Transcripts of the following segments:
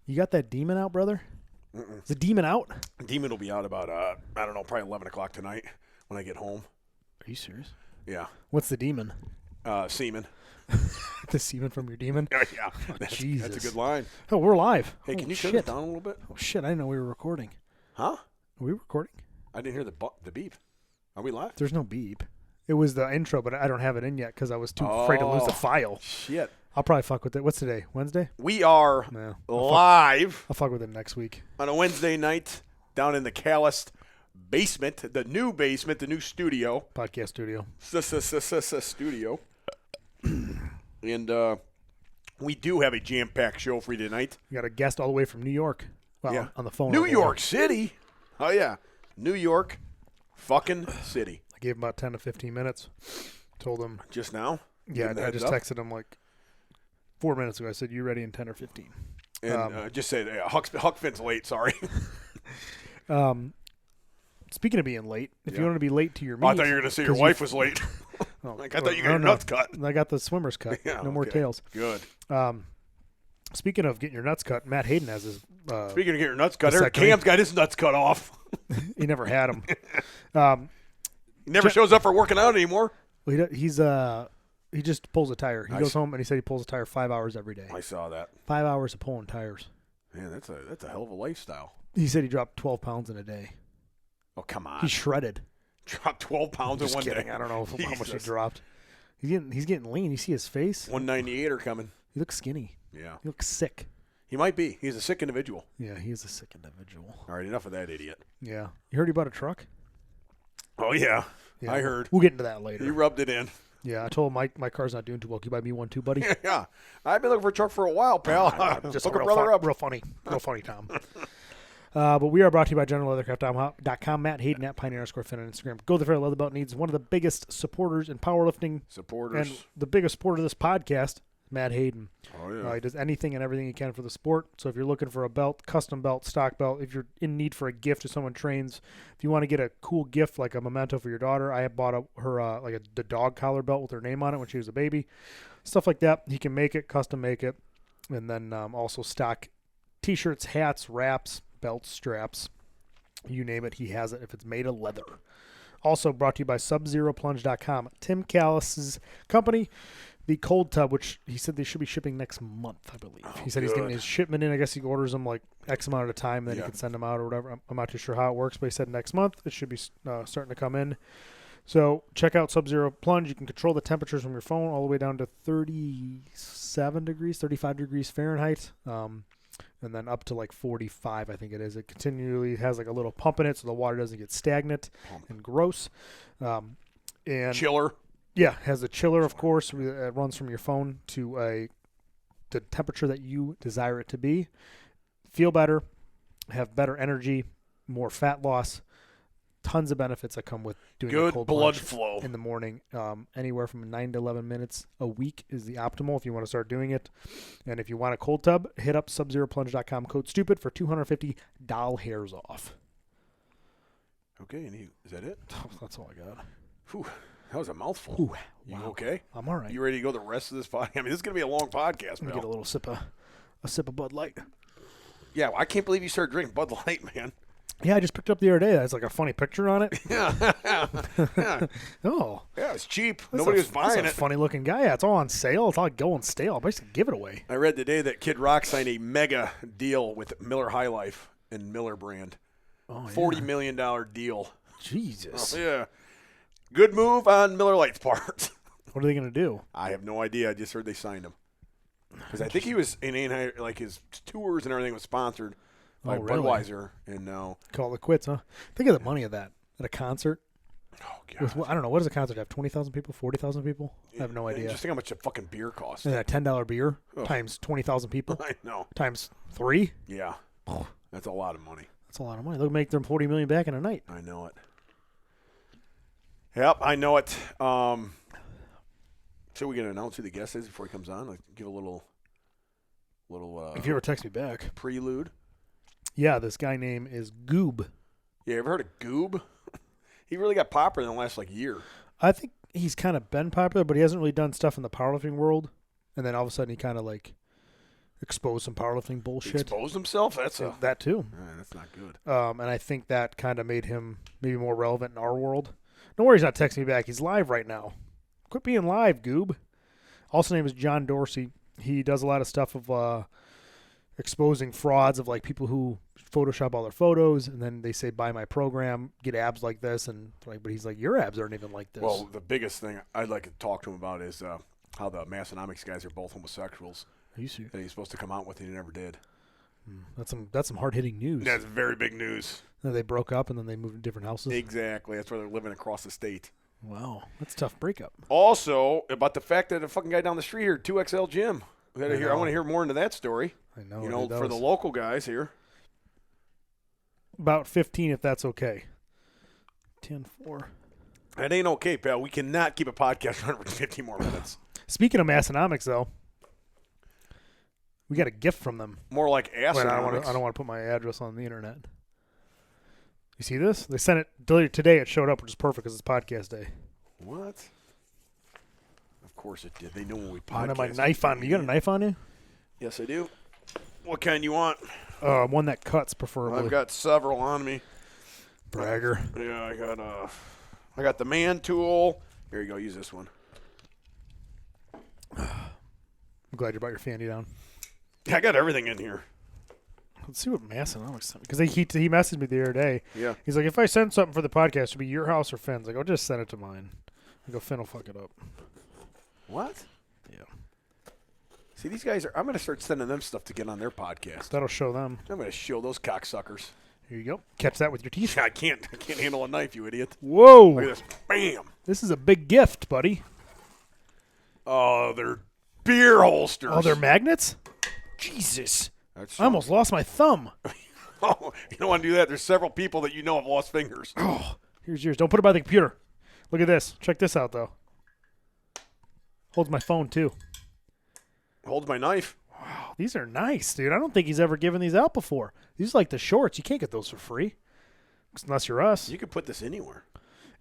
You got that demon out, brother? Mm-mm. Is the demon out? Demon will be out about, I don't know, probably 11 o'clock tonight when I get home. Are you serious? Yeah. What's the demon? Semen. The semen from your demon? Yeah. Jesus. That's a good line. Oh, we're live. Hey, can you shit. turn it down a little bit? Oh, shit. I didn't know we were recording. Huh? Are we recording? I didn't hear the beep. Are we live? There's no beep. It was the intro, but I don't have it in yet because I was too afraid to lose the file. Shit. I'll probably fuck with it. What's today? Wednesday? We are No. live I'll fuck with it next week. on a Wednesday night down in the Callis basement, the new basement, the new studio. Podcast studio. Studio. And we do have a jam-packed show for you tonight. We got a guest all the way from New York. Well, Yeah. on the phone. New York City. Oh, yeah. New York fucking city. I gave him about 10 to 15 mints. Told him. Just now? Yeah, Giving the I heads just up? texted him like 4 minutes ago. I said, you ready in 10 or 15? And just say, Huck Finn's late, sorry. Speaking of being late, if Yeah. you want to be late to your meet. I thought you were going to say your wife was late. Oh, Like, I thought you got your nuts cut. I got the swimmer's cut. Yeah, no more okay. tails. Good. Speaking of getting your nuts cut, Matt Hayden has his. Speaking of getting your nuts cut, vasectomy. Cam's got his nuts cut off. He never had them. He never shows up for working out anymore. Well, he just pulls a tire. He Nice. goes home and he said he pulls a tire 5 hours every day. I saw that. 5 hours of pulling tires. Man, that's a hell of a lifestyle. He said he dropped 12 pounds in a day. Oh, come on. He's shredded. Dropped 12 pounds in Just one kidding. day. I don't know how much he Jesus. dropped. He's getting lean. You see his face? 198 are coming. He looks skinny. Yeah. He looks sick. He might be. He's a sick individual. Yeah, he is a sick individual. All right, enough of that idiot. Yeah. You heard he bought a truck? Oh, yeah. Yeah. I heard. We'll get into that later. He rubbed it in. Yeah, I told him my car's not doing too well. Can you buy me one too, buddy? Yeah. I've been looking for a truck for a while, pal. Just Hook a a brother up. real funny, Tom. But we are brought to you by GeneralLeathercraft.com. Matt Hayden at Pioneer_Fin on Instagram. Go the Fair Leather Belt needs one of the biggest supporters in powerlifting Supporters. and the biggest supporter of this podcast, Matt Hayden. Oh, yeah. He does anything and everything he can for the sport. So if you're looking for a belt, custom belt, stock belt, if you're in need for a gift if someone trains, if you want to get a cool gift like a memento for your daughter, I bought her the dog collar belt with her name on it when she was a baby. Stuff like that. He can make it, custom make it. And then also stock t-shirts, hats, wraps, belts, straps. You name it, he has it if it's made of leather. Also brought to you by SubZeroPlunge.com. Tim Callis's company. The cold tub, which he said they should be shipping next month, I believe. He said he's getting his shipment in. I guess he orders them like X amount at a time, and then he can send them out or whatever. I'm not too sure how it works, but he said next month it should be starting to come in. So check out Sub-Zero Plunge. You can control the temperatures from your phone all the way down to 37 degrees, 35 degrees Fahrenheit, and then up to like 45, I think it is. It continually has like a little pump in it so the water doesn't get stagnant and gross. And Chiller. yeah, has a chiller, of course. It runs from your phone to the temperature that you desire it to be. Feel better, have better energy, more fat loss. Tons of benefits that come with doing a Good cold blood plunge flow. in the morning. Anywhere from 9 to 11 minutes a week is the optimal if you want to start doing it. And if you want a cold tub, hit up SubZeroPlunge.com, code STUPID for $250 doll hairs off. Okay, is that it? That's all I got. Whew, that was a mouthful. Ooh, You wow. okay? I'm all right. You ready to go the rest of this podcast? I mean, this is going to be a long podcast, Let me man. get a little sip of Bud Light. Yeah, well, I can't believe you started drinking Bud Light, man. Yeah, I just picked it up the other day. There's like a funny picture on it. Yeah. Oh. Yeah, it's cheap. Nobody was buying That's a it. funny looking guy. Yeah, it's all on sale. It's all going stale. I'll basically give it away. I read today that Kid Rock signed a mega deal with Miller High Life and Miller brand. Oh, $40 million deal. Jesus. Oh, yeah. Good move on Miller Lite's part. What are they going to do? I have no idea. I just heard they signed him. Because I think he was in Anaheim, like his tours and everything was sponsored by really? Budweiser. And now, Call it quits, huh? Think of the money of that at a concert. oh, God. I don't know. What does a concert have? 20,000 people? 40,000 people? I have no idea. Just think how much a fucking beer costs. And that $10 beer Ugh. times 20,000 people I know. times 3? Yeah. That's a lot of money. That's a lot of money. They'll make them $40 million back in a night. I know it. Yep, I know it. So we going to announce who the guest is before he comes on? Like, give a little If you ever text me back. prelude. Yeah, this guy name is Goob. Yeah, ever heard of Goob? He really got popular in the last, year. I think he's kind of been popular, but he hasn't really done stuff in the powerlifting world. And then all of a sudden he kind of expose some powerlifting bullshit. Exposed himself? That too. That's not good. And I think that kind of made him maybe more relevant in our world. No worry, he's not texting me back. He's live right now. Quit being live, Goob. Also, name is John Dorsey. He does a lot of stuff of exposing frauds of like people who Photoshop all their photos, and then they say, buy my program, get abs like this, and like, but he's like, your abs aren't even like this. Well, the biggest thing I'd like to talk to him about is how the Massonomics guys are both homosexuals. Are you serious? That he's supposed to come out with, and he never did. That's some hard-hitting news. That's very big news. They broke up, and then they moved to different houses? Exactly. That's where they're living across the state. Wow. That's a tough breakup. Also, about the fact that a fucking guy down the street here, 2XL Gym. I want to hear more into that story. I know. You know, for the local guys here. About 15, if that's okay. 10-4. That ain't okay, pal. We cannot keep a podcast running for 15 more minutes. Speaking of Massonomics, though, we got a gift from them. More like Assonomics. I don't want to put my address on the internet. You see this? They sent it today. It showed up, which is perfect because it's podcast day. What? Of course it did. They know when we podcast. I have my knife on me. You got a knife on you? Yes, I do. What kind you want? One that cuts, preferably. I've got several on me. Bragger. Yeah, I got the man tool. Here you go. Use this one. I'm glad you brought your fanny down. Yeah, I got everything in here. Let's see what Massonomics sent me. Because he messaged me the other day. Yeah. He's like, if I send something for the podcast, it'll be your house or Finn's. I go, just send it to mine. I go, Finn will fuck it up. What? Yeah. See, these guys I'm going to start sending them stuff to get on their podcast. That'll show them. I'm going to show those cocksuckers. Here you go. Catch that with your teeth. I can't handle a knife, you idiot. Whoa. Look at this. Bam. This is a big gift, buddy. Oh, they're beer holsters. Oh, they're magnets? Jesus. That's I almost lost my thumb. Oh, you don't want to do that. There's several people that you know have lost fingers. Oh, here's yours. Don't put it by the computer. Look at this. Check this out, though. Holds my phone, too. Holds my knife. Wow, these are nice, dude. I don't think he's ever given these out before. These are like the shorts. You can't get those for free. Unless you're us. You could put this anywhere.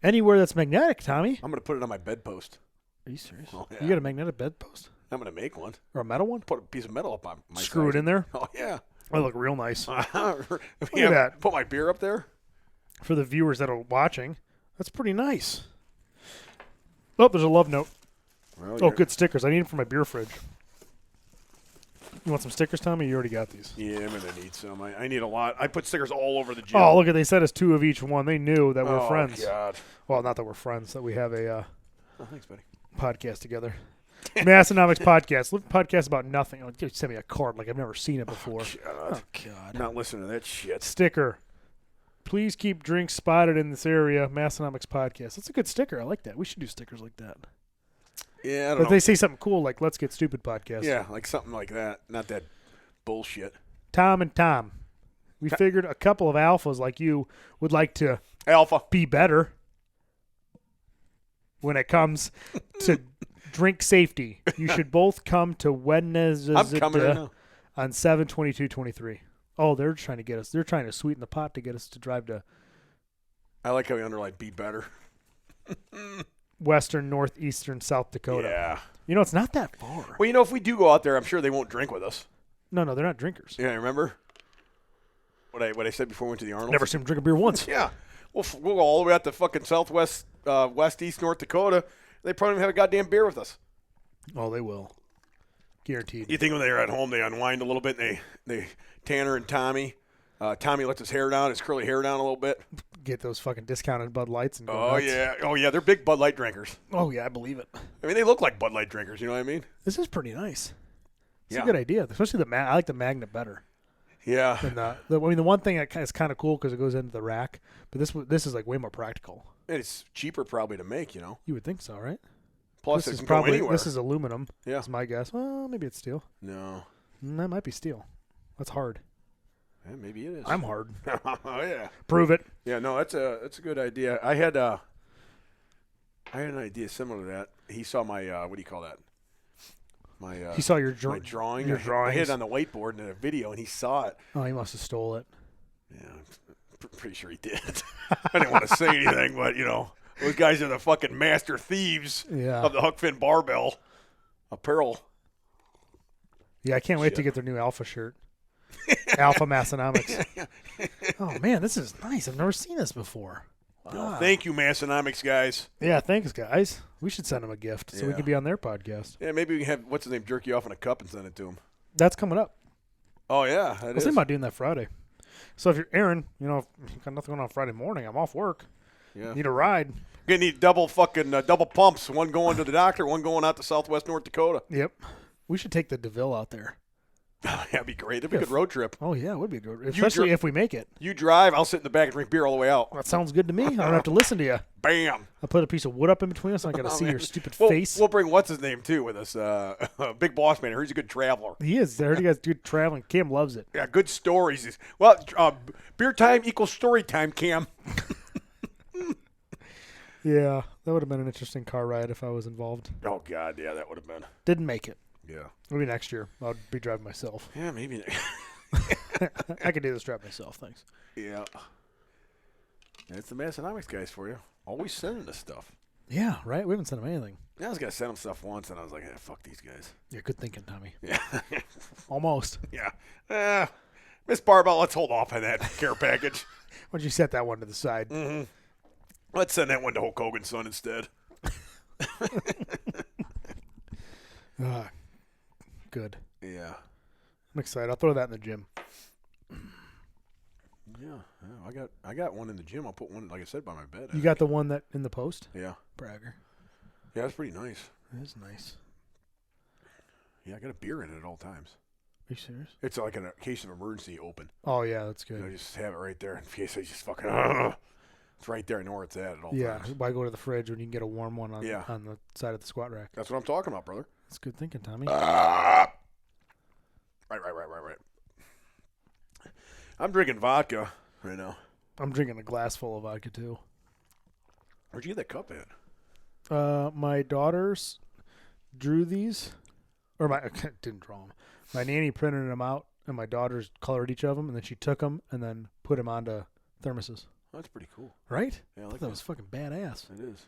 Anywhere that's magnetic, Tommy. I'm going to put it on my bedpost. Are you serious? Oh, yeah. You got a magnetic bedpost? I'm going to make one. Or a metal one? Put a piece of metal up on my Screw side. it in there? Oh, yeah. They look real nice. Look at that. Put my beer up there. For the viewers that are watching, that's pretty nice. Oh, there's a love note. Well, good stickers. I need them for my beer fridge. You want some stickers, Tommy? You already got these. Yeah, I'm going to need some. I need a lot. I put stickers all over the gym. Oh, look, they sent us 2 of each one. They knew that we're friends. Oh, God. Well, not that we're friends, that we have a thanks, buddy. podcast together. Massonomics podcast. Little podcast about nothing. Oh, dude, send me a card like I've never seen it before. God. God. I'm not listening to that shit. Sticker. Please keep drinks spotted in this area. Massonomics podcast. That's a good sticker. I like that. We should do stickers like that. Yeah, I don't But know. they say something cool like Let's Get Stupid podcast. Yeah, like something like that. Not that bullshit. Tom and Tom. We figured a couple of alphas like you would like to Alpha. be better when it comes to drink safety. You should both come to Wednesday I'm coming right now. on 7/22/23. Oh, they're trying to get us. They're trying to sweeten the pot to get us to drive to I like how you underline be better. western, northeastern, South Dakota. Yeah. You know, it's not that far. Well, you know, if we do go out there, I'm sure they won't drink with us. No, they're not drinkers. Yeah, remember what I said before we went to the Arnold? Never seen them drink a beer once. Yeah. We'll go all the way out to fucking southwest, east North Dakota. They probably don't have a goddamn beer with us. Oh, they will. Guaranteed. You think when they're at home, they unwind a little bit, and they Tanner and Tommy. Tommy lets his hair down, his curly hair down a little bit. Get those fucking discounted Bud Lights and go Oh, nuts. yeah. Oh, yeah. They're big Bud Light drinkers. Oh, yeah, I believe it. I mean, they look like Bud Light drinkers. You know what I mean? This is pretty nice. It's Yeah. a good idea, especially I like the magnet better. Yeah. And the one thing that is kind of cool because it goes into the rack, but this is like way more practical. And it's cheaper probably to make, you know. You would think so, right? Plus, this it is can probably go anywhere. this is aluminum. Yeah. That's my guess. Well, maybe it's steel. No. That might be steel. That's hard. Yeah, maybe it is. I'm hard. Oh, yeah. Prove it. Yeah, no, that's a good idea. I had an idea similar to that. He saw my what do you call that? My He saw your my drawing. Your I drawings. hit it on the whiteboard in a video, and he saw it. Oh, he must have stole it. Yeah, I'm pretty sure he did. I didn't want to say anything, but you know, those guys are the fucking master thieves Yeah. of the Huck Finn barbell apparel. Yeah, I can't wait to get their new Alpha shirt. Alpha Massonomics. Oh, man, this is nice. I've never seen this before. Wow. Well, thank you, Massonomics guys. Yeah, thanks, guys. We should send them a gift so we can be on their podcast. Yeah, maybe we can have, what's his name, jerk you off in a cup and send it to him. That's coming up. Oh, yeah. I was thinking about doing that Friday. So if you're Aaron, you know, if you got nothing going on Friday morning, I'm off work. Yeah. Need a ride. You're going to need double pumps. One going to the doctor, one going out to Southwest North Dakota. Yep. We should take the DeVille out there. That'd be great. It'd be a good road trip. Oh, yeah, it would be good. Especially if we make it. You drive, I'll sit in the back and drink beer all the way out. That sounds good to me. I don't have to listen to you. Bam. I'll put a piece of wood up in between us. I got to see your stupid face. We'll bring what's-his-name, too, with us. Big Boss Man. I heard he's a good traveler. He is. I heard you guys do traveling. Cam loves it. Yeah, good stories. Well, beer time equals story time, Cam. Yeah, that would have been an interesting car ride if I was involved. Oh, God, yeah, that would have been. Didn't make it. Yeah. Maybe next year. I'll be driving myself. Yeah, maybe. I could do this drive myself, thanks. Yeah. That's the Massonomics guys for you. Always sending us stuff. Yeah, right? We haven't sent them anything. Yeah, I was going to send them stuff once, and I was like, fuck these guys. Yeah, good thinking, Tommy. Yeah. Almost. Yeah. Miss Barbell, let's hold off on that care package. Why don't you set that one to the side? Mm-hmm. Let's send that one to Hulk Hogan's son instead. Good. Yeah. I'm excited. I'll throw that in the gym. Yeah. I got one in the gym. I'll put one, like I said, by my bed. You got the one that in the post? Yeah. Bragger. Yeah, that's pretty nice. It is nice. Yeah, I got a beer in it at all times. Are you serious? It's like in a case of emergency open. Oh, yeah, that's good. I just have it right there in case I just fucking... It's right there. I know where it's at all times. Yeah, why go to the fridge when you can get a warm one on the side of the squat rack? That's what I'm talking about, brother. That's good thinking, Tommy. Right. I'm drinking vodka right now. I'm drinking a glass full of vodka, too. Where'd you get that cup at? My daughters drew these. Or I didn't draw them. My nanny printed them out, and my daughters colored each of them, and then she took them and then put them onto thermoses. That's pretty cool. Right? Yeah, I I like thought that was fucking badass. It is.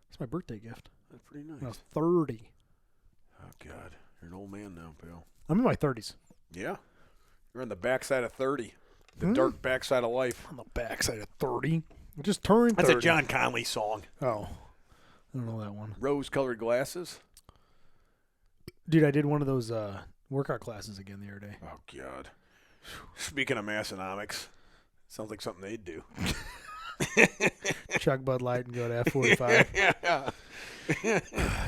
It's my birthday gift. That's pretty nice. When I was 30. Oh, God. You're an old man now, pal. I'm in my 30s. Yeah. You're on the backside of 30. The dark backside of life. On the backside of 30. I just turned 30. That's a John Conley song. Oh. I don't know that one. Rose-colored glasses. Dude, I did one of those workout classes again the other day. Oh, God. Speaking of Massonomics, sounds like something they'd do. Chug Bud Light and go to F45. Yeah.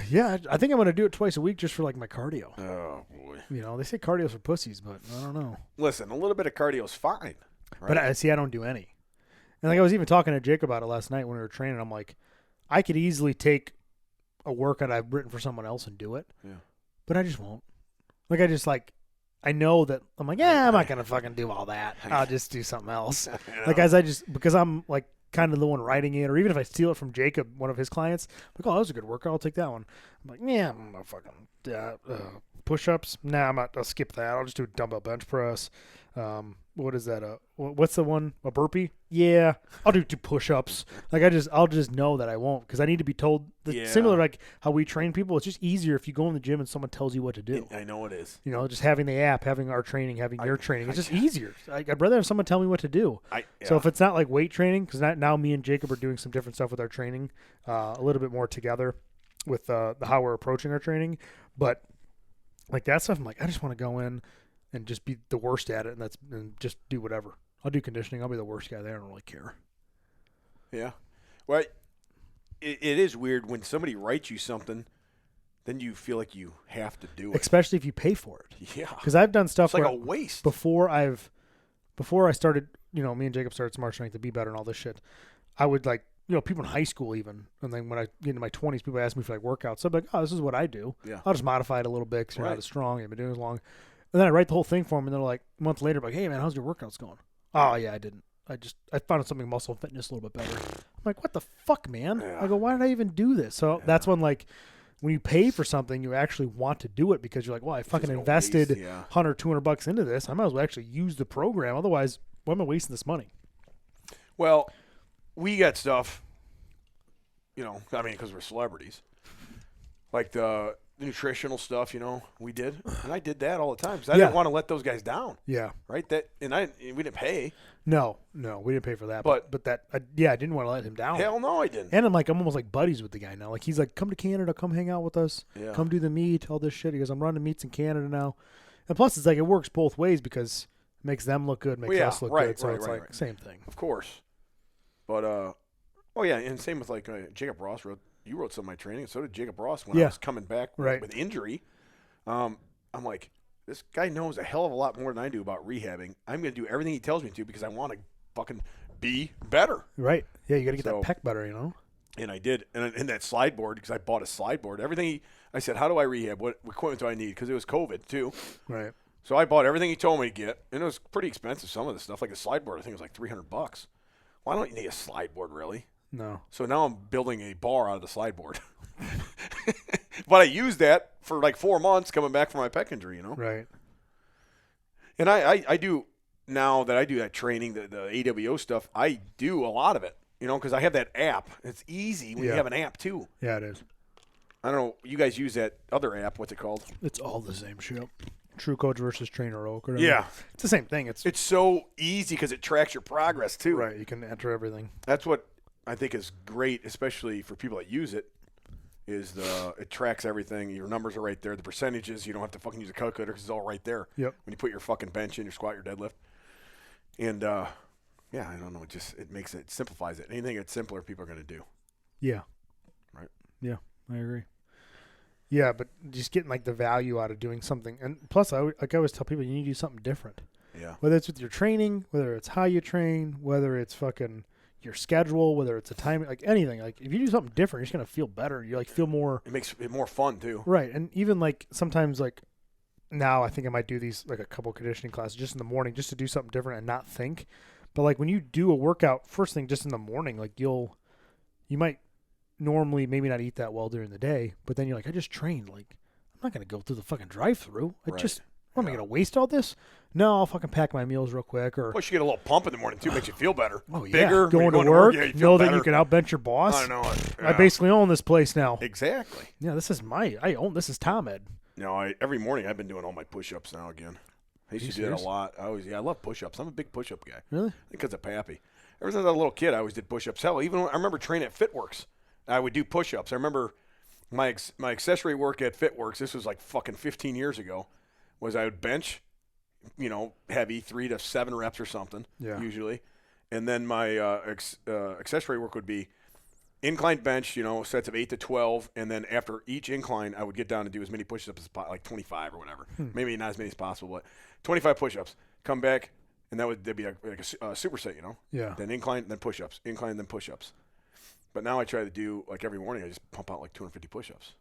Yeah, I think I'm going to do it twice a week just for, like, my cardio. Oh, boy. You know, they say cardio's for pussies, but I don't know. Listen, a little bit of cardio's fine. Right? But I don't do any. And, like, I was even talking to Jake about it last night when we were training. I'm like, I could easily take a workout I've written for someone else and do it. Yeah. But I just won't. Like, I know that I'm like, I'm not going to fucking do all that. I'll just do something else. Like, because I'm like kind of the one writing it, or even if I steal it from Jacob, one of his clients, I'm like, oh, that was a good workout. I'll take that one. I'm like, yeah, I'm not fucking push-ups. Nah, I'll skip that. I'll just do a dumbbell bench press. What is that? What's the one? A burpee? Yeah, I'll do 2 push-ups. Like I'll just know that I won't because I need to be told. Similar like how we train people. It's just easier if you go in the gym and someone tells you what to do. I know it is. You know, just having the app, having our training, having your training. It's just easier. I'd rather have someone tell me what to do. So if it's not like weight training, because now me and Jacob are doing some different stuff with our training, a little bit more together with how we're approaching our training. But like that stuff, I'm like, I just want to go in and just be the worst at it, and just do whatever. I'll do conditioning. I'll be the worst guy there. I don't really care. Yeah. Well, it is weird when somebody writes you something, then you feel like you have to do it. Especially if you pay for it. Yeah. Because I've done stuff it's like a waste. Before I started, me and Jacob started Smart Strength to Be Better and all this shit, I would like, people in high school even, and then when I get into my 20s, people ask me for like workouts. So I'm like, oh, this is what I do. Yeah. I'll just modify it a little bit because you're not as strong. You've been doing it as long. And then I write the whole thing for them, and they're like, a month later, like, hey, man, how's your workouts going? Oh, yeah, I didn't. I found something muscle fitness a little bit better. I'm like, what the fuck, man? Yeah. I go, why did I even do this? So that's when, like, when you pay for something, you actually want to do it because you're like, well, I fucking invested $100, $200 into this. I might as well actually use the program. Otherwise, why am I wasting this money? Well, we got stuff, because we're celebrities. Like nutritional stuff, we did. And I did that all the time. 'Cause I didn't want to let those guys down. Yeah. Right? We didn't pay. No, we didn't pay for that. But I didn't want to let him down. Hell no, I didn't. And I'm almost like buddies with the guy now. Like, he's like, come to Canada, come hang out with us. Yeah. Come do the meet, all this shit. He goes, I'm running meets in Canada now. And plus, it's like, it works both ways because it makes them look good, makes us look good. So it's same thing. Of course. But, and same with like Jacob Ross you wrote some of my training, and so did Jacob Ross when I was coming back with injury. I'm like, this guy knows a hell of a lot more than I do about rehabbing. I'm going to do everything he tells me to because I want to fucking be better. Right. Yeah, you got to get that pec better, And I did. And in that slide board, because I bought a slide board, I said, how do I rehab? What equipment do I need? Because it was COVID, too. Right. So I bought everything he told me to get, and it was pretty expensive, some of the stuff. Like a slide board, I think it was like $300. Well, I don't need a slide board, really. No. So now I'm building a bar out of the slide board. But I used that for like 4 months coming back from my pec injury, Right. And I do, now that I do that training, the AWO stuff, I do a lot of it, because I have that app. It's easy when you have an app, too. Yeah, it is. I don't know. You guys use that other app. What's it called? It's all the same shit. True Coach versus Trainer Oak. Or yeah. It's the same thing. It's so easy because it tracks your progress, too. Right. You can enter everything. That's what I think is great, especially for people that use it, is it tracks everything. Your numbers are right there. The percentages, you don't have to fucking use a calculator because it's all right there. Yep. When you put your fucking bench in, your squat, your deadlift. And, I don't know. It simplifies it. Anything that's simpler, people are going to do. Yeah. Right. Yeah, I agree. Yeah, but just getting like the value out of doing something. And plus, I always tell people, you need to do something different. Yeah. Whether it's with your training, whether it's how you train, whether it's fucking your schedule, whether it's a time, like anything. Like if you do something different, you're just gonna feel better. You feel more. It makes it more fun too. Right, and even like sometimes like now I think I might do these like a couple conditioning classes just in the morning, just to do something different and not think. But like when you do a workout first thing just in the morning, like you might normally maybe not eat that well during the day, but then you're like, I just trained. Like I'm not gonna go through the fucking drive-through. Am I going to waste all this? No, I'll fucking pack my meals real quick. Plus, you get a little pump in the morning, too. Makes you feel better. Oh, yeah. Bigger. Going to work. Yeah, know that you can outbench your boss. I know it. Yeah. I basically own this place now. Exactly. Yeah, this is this is Tom Ed. No, every morning I've been doing all my push-ups now again. I used to do that a lot. I love push-ups. I'm a big push-up guy. Really? Because of Pappy. Ever since I was a little kid, I always did push-ups. Hell, even when I remember training at FitWorks, I would do push-ups. I remember my accessory work at FitWorks, this was like fucking 15 years ago, was I would bench, heavy, 3 to 7 reps or something, usually. And then my accessory work would be incline bench, sets of 8 to 12. And then after each incline, I would get down and do as many push-ups as like 25 or whatever. Maybe not as many as possible, but 25 push-ups. Come back, and that'd be like a superset, Yeah. Then incline, then push-ups. Incline, then push-ups. But now I try to do, like every morning, I just pump out like 250 push-ups.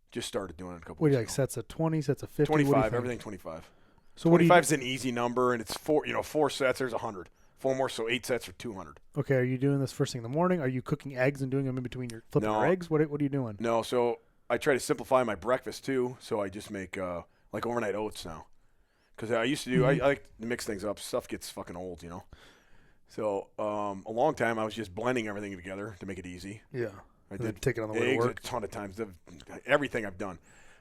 Just started doing it a couple What do you weeks like, sets of 20, sets of 50? 25, everything 25. So 25 is an easy number, and it's 4 sets, there's 100. 4 more, so 8 sets are 200. Okay, are you doing this first thing in the morning? Are you cooking eggs and doing them in between your flipping your eggs? What are you doing? No, so I try to simplify my breakfast too, so I just make like overnight oats now. Because I used to do, I like to mix things up. Stuff gets fucking old, So a long time I was just blending everything together to make it easy. Yeah. I did take it on the way to work a ton of times. Everything I've done.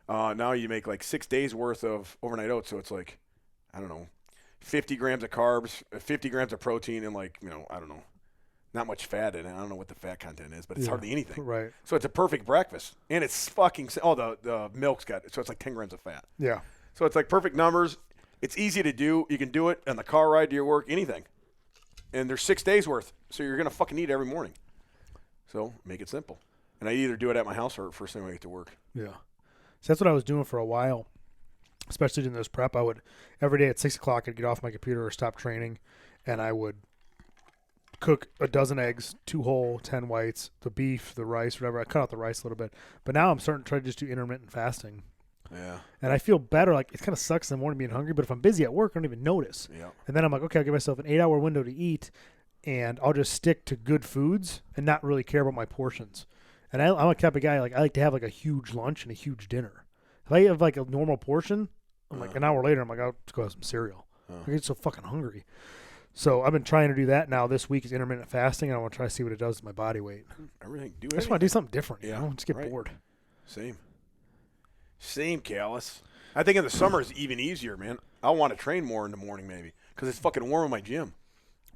Now you make like 6 days worth of overnight oats, so it's like, I don't know, 50 grams of carbs, 50 grams of protein, and like, I don't know, not much fat in it. I don't know what the fat content is, but it's hardly anything. Right. So it's a perfect breakfast, and it's fucking. The milk's got it, so it's like 10 grams of fat. Yeah. So it's like perfect numbers. It's easy to do. You can do it on the car ride to your work, anything. And there's 6 days worth, so you're gonna fucking eat every morning. So make it simple. And I either do it at my house or first thing when I get to work. Yeah. So that's what I was doing for a while, especially doing this prep. I would, every day at 6 o'clock, I'd get off my computer or stop training, and I would cook a dozen eggs, 2 whole, 10 whites, the beef, the rice, whatever. I cut out the rice a little bit. But now I'm starting to try to just do intermittent fasting. Yeah. And I feel better. Like, it kind of sucks in the morning being hungry, but if I'm busy at work, I don't even notice. Yeah. And then I'm like, okay, I'll give myself an 8-hour window to eat, and I'll just stick to good foods and not really care about my portions. And I'm a type of guy, like, I like to have like a huge lunch and a huge dinner. If I have like a normal portion, I'm like an hour later, I'm like, I'll just go have some cereal. I get so fucking hungry. So I've been trying to do that now. This week is intermittent fasting, and I want to try to see what it does to my body weight. Everything. I just want to do something different. Yeah. Just get bored. Same. Same, Callus. I think in the summer is even easier, man. I'll want to train more in the morning maybe because it's fucking warm in my gym.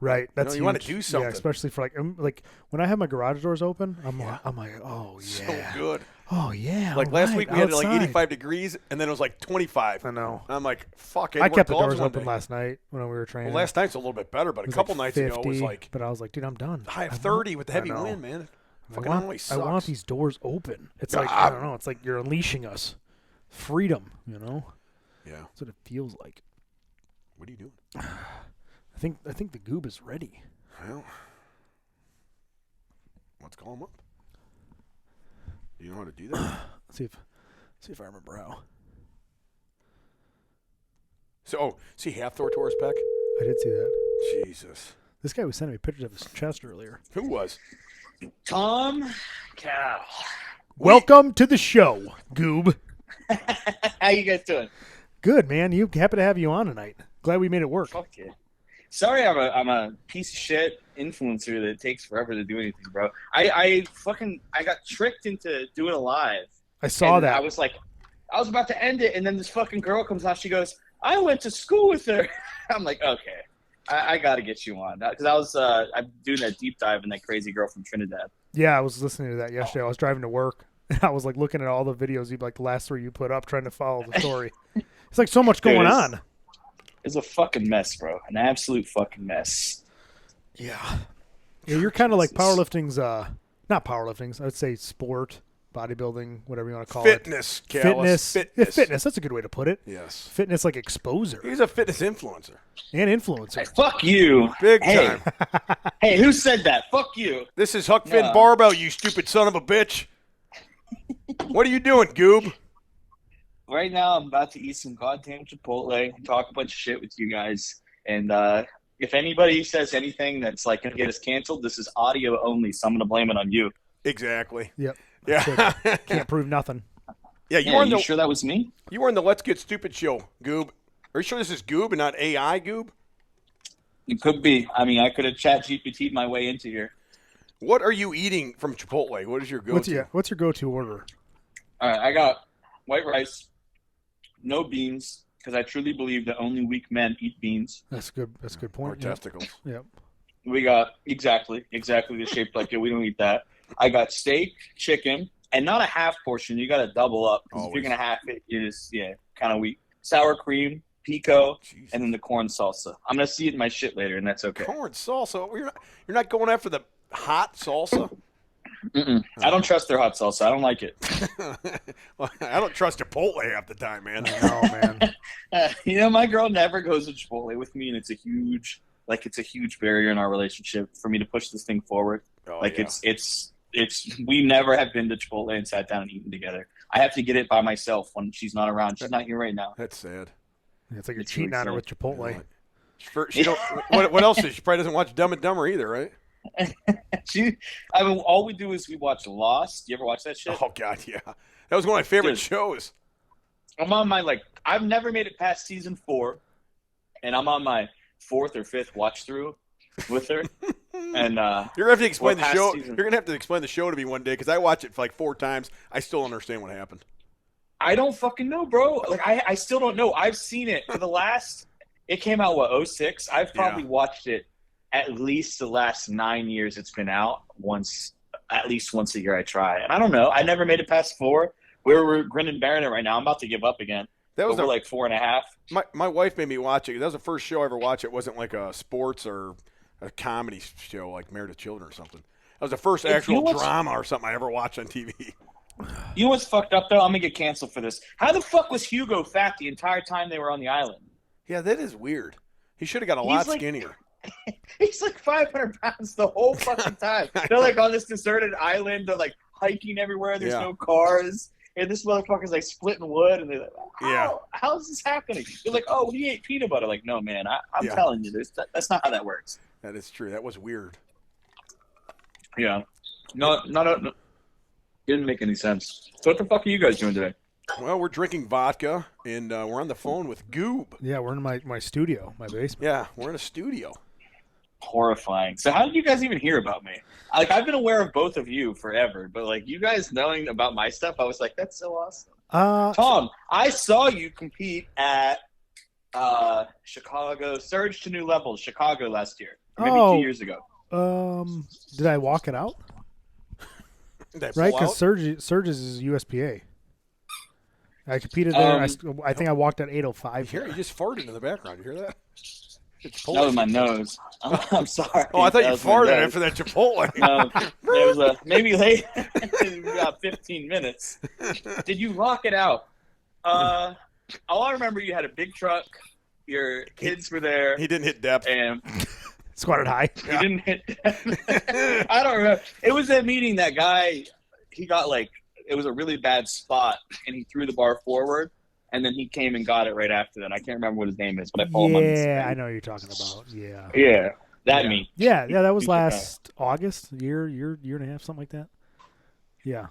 Right, that's you want to do something. Yeah, especially for like when I have my garage doors open, I'm like, oh yeah, so good. Oh yeah, like last week we had it like 85 degrees, and then it was like 25. I know. And I'm like, fuck. I kept the doors open last night when we were training. Well, last night's a little bit better, but a couple nights 50, ago it was like. But I was like, dude, I'm done. High of 30 with the heavy wind, man. Fucking always sucks. I want these doors open. It's like I don't know. It's like you're unleashing us, freedom. You know. Yeah. That's what it feels like. What are you doing? I think the Goob is ready. Well, let's call him up. Do you know how to do that? see if I remember how. So, see Hathor tore his pec? I did see that. Jesus. This guy was sending me pictures of his chest earlier. Who was? Tom Cow. Welcome to the show, Goob. How you guys doing? Good, man. You happy to have you on tonight. Glad we made it work. Fuck yeah. Sorry, I'm a piece of shit influencer that takes forever to do anything, bro. I got tricked into doing a live. I saw that. I was about to end it, and then this fucking girl comes out. She goes, "I went to school with her." I'm like, okay, I got to get you on because I'm doing that deep dive in that crazy girl from Trinidad. Yeah, I was listening to that yesterday. I was driving to work, and I was like looking at all the videos, like the last 3 you put up, trying to follow the story. It's like so much going on. It's a fucking mess, bro. An absolute fucking mess. Yeah. Yeah, you're kind of like powerlifting's, not powerlifting's, I'd say sport, bodybuilding, whatever you want to call it. Fitness. Yeah, fitness. That's a good way to put it. Yes. Fitness like exposer. He's a fitness influencer. And influencer. Hey, fuck you. Big time. Hey, who said that? Fuck you. This is Huck Finn Barbell, you stupid son of a bitch. What are you doing, Goob? Right now, I'm about to eat some goddamn Chipotle and talk a bunch of shit with you guys. And if anybody says anything that's like going to get us canceled, this is audio only, so I'm going to blame it on you. Exactly. Yep. Yeah. Can't prove nothing. Yeah, you sure that was me? You were in the Let's Get Stupid show, Goob. Are you sure this is Goob and not AI Goob? It could be. I mean, I could have chat GPT'd my way into here. What are you eating from Chipotle? What is your go-to? What's your go-to order? All right, I got white rice, no beans, because I truly believe that only weak men eat beans. That's good. That's a good point. Or testicles. Yep. We got exactly the shape like it. We don't eat that. I got steak, chicken, and not a half portion. You got to double up. Because if you're gonna half it, you're just kind of weak. Sour cream, pico, and then the corn salsa. I'm gonna see it in my shit later, and that's okay. Corn salsa? You're not going after the hot salsa? Mm-mm. I don't trust their hot salsa. I don't like it. Well, I don't trust Chipotle half the time, man. No, man. My girl never goes to Chipotle with me, and it's a huge barrier in our relationship for me to push this thing forward. It's we never have been to Chipotle and sat down and eaten together. I have to get it by myself when she's not around. She's not here right now. That's sad. It's like you're cheating on her with Chipotle. What else is she probably doesn't watch Dumb and Dumber either, right? All we do is we watch Lost. You ever watch that shit? Oh God, yeah. That was one of my favorite shows. I'm on my I've never made it past season 4, and I'm on my 4th or 5th watch through with her. And you're gonna have to explain the show. You're gonna have to explain the show to me one day because I watched it for like 4 times. I still don't understand what happened. I don't fucking know, bro. Like I still don't know. I've seen it for the last. It came out 2006. I've probably watched it at least the last 9 years it's been out at least once a year I try. And I don't know. I never made it past 4. We're grin and bearing it right now. I'm about to give up again. That was like 4.5. My wife made me watch it. That was the first show I ever watched. It wasn't like a sports or a comedy show like Married with Children or something. That was the first actual drama or something I ever watched on TV. You know what's fucked up, though? I'm going to get canceled for this. How the fuck was Hugo fat the entire time they were on the island? Yeah, that is weird. He should have got a lot skinnier. He's like 500 pounds the whole fucking time. They're like on this deserted island. They're like hiking everywhere. There's no cars. And this motherfucker's like splitting wood. And they're like, how is this happening? They're like, oh, he ate peanut butter. Like, no, man, I'm telling you, that's not how that works. That is true. That was weird. Yeah. No. Didn't make any sense. So what the fuck are you guys doing today? Well, we're drinking vodka, and we're on the phone with Goob. Yeah, we're in my studio, my basement. Yeah, we're in a studio. Horrifying. So how did you guys even hear about me? Like, I've been aware of both of you forever, but like you guys knowing about my stuff, I was like, that's so awesome. Tom, I saw you compete at Chicago, surge to new levels, Chicago last year, or maybe 2 years ago. Did I walk it out? Right, because Surge's is USPA. I competed there. I think I walked at 8:05. Here, you just farted in the background. You hear that? It's that was my nose. I'm sorry. Oh, I thought you farted after that Chipotle. No, it was maybe late, about 15 minutes. Did you rock it out? All I remember, you had a big truck. Your kids were there. He didn't hit depth. And squatted high. He didn't hit depth. I don't remember. It was that meeting. That guy, he got it was a really bad spot, and he threw the bar forward, and then he came and got it right after that. I can't remember what his name is, but I follow him on Instagram. Yeah, I know what you're talking about. Yeah. Yeah, that me. Yeah, that was last August, year and a half, something like that. Yeah.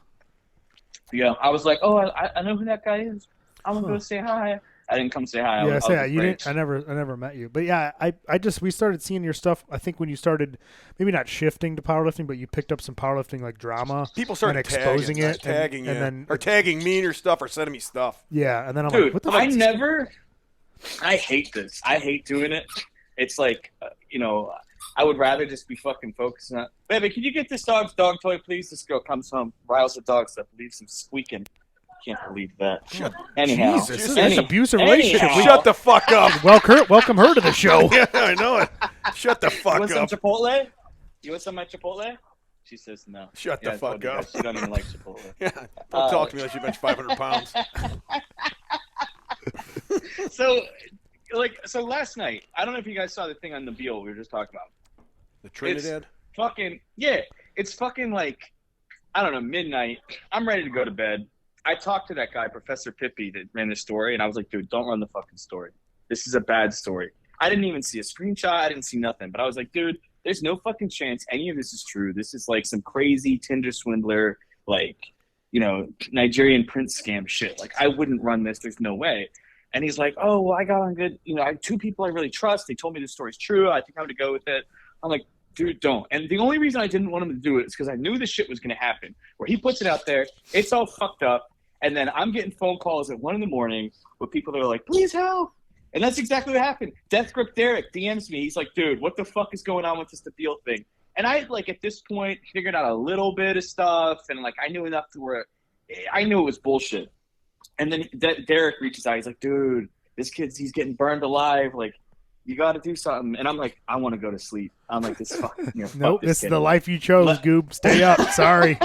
Yeah, I was like, oh, I know who that guy is. I'm gonna go say hi. I didn't come say hi. Yeah, you didn't. I never met you. But yeah, we started seeing your stuff. I think when you started, maybe not shifting to powerlifting, but you picked up some powerlifting like drama. People started exposing tagging me in your stuff or sending me stuff. Yeah, and then I'm like, what the fuck? I hate this. I hate doing it. It's like, I would rather just be fucking focused on, baby, can you get this dog's dog toy, please? This girl comes home, riles the dog stuff, leaves him squeaking. Can't believe that. Anyhow, Jesus, that's an abusive relationship. Shut the fuck up. Welcome her to the show. Yeah, I know it. Shut the fuck up. You want some Chipotle? You want some of my Chipotle? She says no. Shut the fuck up. She don't even like Chipotle. Yeah, don't talk to me unless you bench 500 pounds. So last night, I don't know if you guys saw the thing on the Beal we were just talking about. The Trinidad? It's fucking I don't know, midnight. I'm ready to go to bed. I talked to that guy, Professor Pippi, that ran the story, and I was like, dude, don't run the fucking story. This is a bad story. I didn't even see a screenshot. I didn't see nothing. But I was like, dude, there's no fucking chance any of this is true. This is some crazy Tinder swindler, Nigerian prince scam shit. I wouldn't run this. There's no way. And he's like, oh, well, I got on good. I have 2 people I really trust. They told me this story's true. I think I'm going to go with it. I'm like, dude, don't. And the only reason I didn't want him to do it is because I knew this shit was going to happen. Where he puts it out there, it's all fucked up, and then I'm getting phone calls at 1 a.m. with people that are like, please help. And that's exactly what happened. Death Grip Derek DMs me. He's like, dude, what the fuck is going on with this Deal thing? And I, at this point, figured out a little bit of stuff, and, I knew enough to where I knew it was bullshit. And then Derek reaches out. He's like, dude, this he's getting burned alive. You got to do something. And I'm like, I want to go to sleep. I'm like, this fucking, nope, this is the life you chose, Goob. Stay up. Sorry.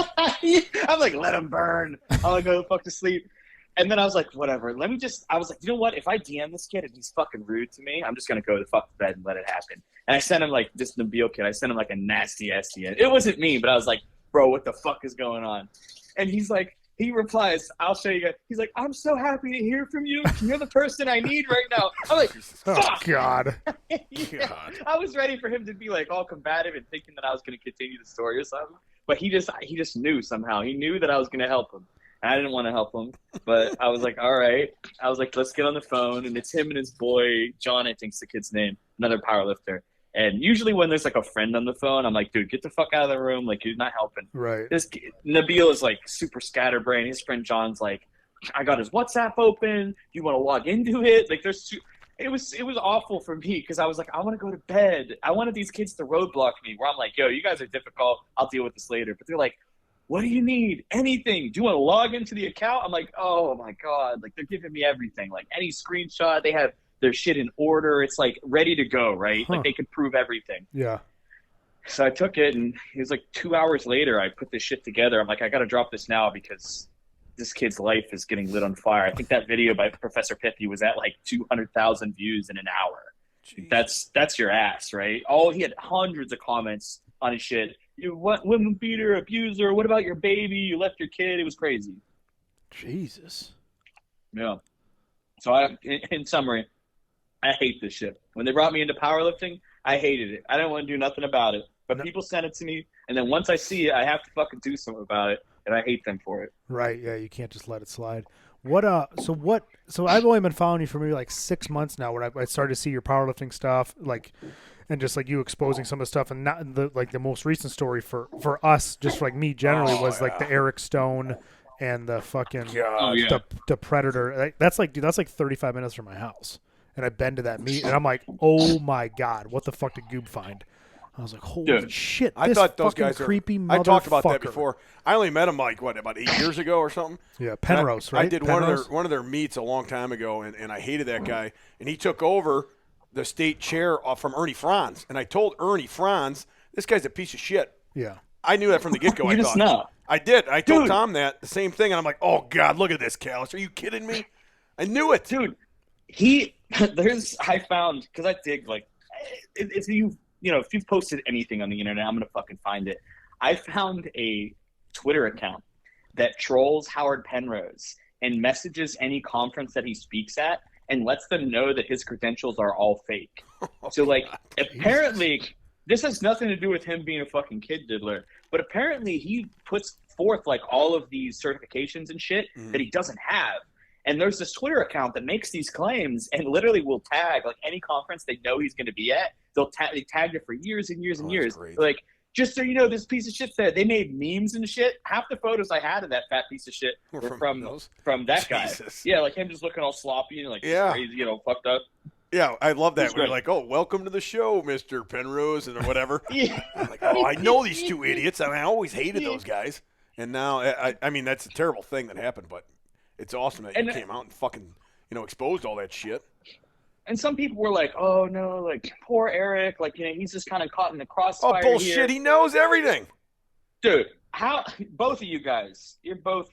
I'm like, let him burn. I want to go the fuck to sleep. And then I was like, whatever. I was like, you know what? If I DM this kid and he's fucking rude to me, I'm just going to go to fuck to bed and let it happen. And I sent him this Nabil kid. I sent him a nasty SD. It wasn't me, but I was like, bro, what the fuck is going on? And he's like, he replies, I'll show you guys. He's like, I'm so happy to hear from you. You're the person I need right now. I'm like, fuck. Oh, God. God. I was ready for him to be all combative and thinking that I was going to continue the story or something. But he just knew somehow. He knew that I was going to help him. And I didn't want to help him. But I was like, all right. I was like, let's get on the phone. And it's him and his boy, John, I think's the kid's name, another powerlifter. And usually when there's a friend on the phone, I'm like, dude, get the fuck out of the room. You're not helping. Right. This Nabil is super scatterbrained. His friend John's like, I got his WhatsApp open. Do you want to log into it? It was awful for me because I was like, I want to go to bed. I wanted these kids to roadblock me where I'm like, yo, you guys are difficult. I'll deal with this later. But they're like, what do you need? Anything. Do you want to log into the account? I'm like, oh my God. They're giving me everything. Any screenshot. They have their shit in order. It's ready to go, right? Huh. They can prove everything. Yeah. So I took it, and it was 2 hours later, I put this shit together. I'm like, I got to drop this now because this kid's life is getting lit on fire. I think that video by Professor Pippi was at 200,000 views in an hour. Jeez. That's your ass, right? He had hundreds of comments on his shit. You women beater, abuser. What about your baby? You left your kid. It was crazy. Jesus. Yeah. So in summary, I hate this shit. When they brought me into powerlifting, I hated it. I didn't want to do nothing about it. But people sent it to me, and then once I see it, I have to fucking do something about it, and I hate them for it. Right, yeah, you can't just let it slide. So I've only been following you for maybe 6 months now, where I started to see your powerlifting stuff, and just you exposing some of the stuff, and not the most recent story for us, just for me generally, was the Eric Stone and the fucking God. the Predator. That's like, dude, that's like 35 minutes from my house. And I've been to that meet, and I'm like, oh my God, what the fuck did Goob find? I was like, holy shit, I this thought those fucking guys creepy motherfucker. I talked about that before. I only met him like about 8 years ago or something. Yeah, Penrose, right? I did Penrose? one of their meets a long time ago, and I hated that guy. And he took over the state chair from Ernie Franz. And I told Ernie Franz, this guy's a piece of shit. Yeah. I knew that from the get-go. You just know. I did. I told Tom that, the same thing. And I'm like, oh, God, look at this, Callis. Are you kidding me? I knew it. Dude, I found, because I dig, like, if you've posted anything on the internet, I'm going to fucking find it. I found a Twitter account that trolls Howard Penrose and messages any conference that he speaks at and lets them know that his credentials are all fake. So, like, apparently, this has nothing to do with him being a fucking kid diddler, but apparently he puts forth, like, all of these certifications and shit that he doesn't have. And there's this Twitter account that makes these claims and literally will tag, like, any conference they know he's going to be at. They tagged it for years and years and years. Great. Like, just so you know, this piece of shit there, they made memes and shit. Half the photos I had of that fat piece of shit were from that guy. Yeah, like him just looking all sloppy and like crazy, fucked up. Yeah, I love that. We're like, oh, welcome to the show, Mr. Penrose, and whatever. I'm like, oh, I know these two idiots. I mean, I always hated those guys. And now, I mean, that's a terrible thing that happened, but it's awesome that you came out and fucking, exposed all that shit. And some people were like, oh, no, like, poor Eric. Like, he's just kind of caught in the crossfire. Oh, bullshit. Here. He knows everything. Dude, both of you guys, you're both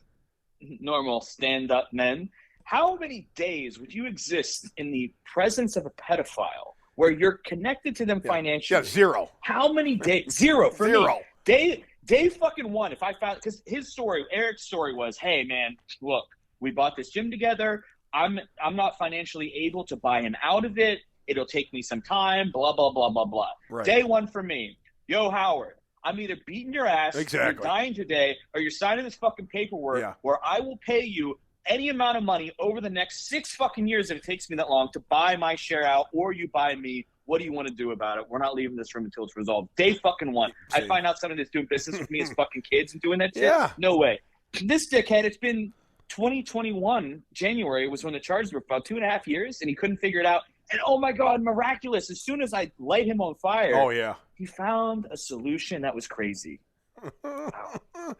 normal stand-up men. How many days would you exist in the presence of a pedophile where you're connected to them financially? Yeah, zero. How many days? Zero for me. Day fucking one, if I found, because Eric's story was, hey, man, look, we bought this gym together. I'm not financially able to buy him out of it. It'll take me some time, blah, blah, blah, blah, blah. Right. Day one for me. Yo, Howard, I'm either beating your ass, you're dying today, or you're signing this fucking paperwork where I will pay you any amount of money over the next 6 fucking years if it takes me that long to buy my share out, or you buy me. What do you want to do about it? We're not leaving this room until it's resolved. Day fucking one. I find out somebody that's doing business with me as fucking kids and doing that shit. Yeah. No way. This dickhead, it's been 2021, January was when the charges were about 2.5 years, and he couldn't figure it out. And oh my God, miraculous. As soon as I light him on fire, he found a solution that was crazy.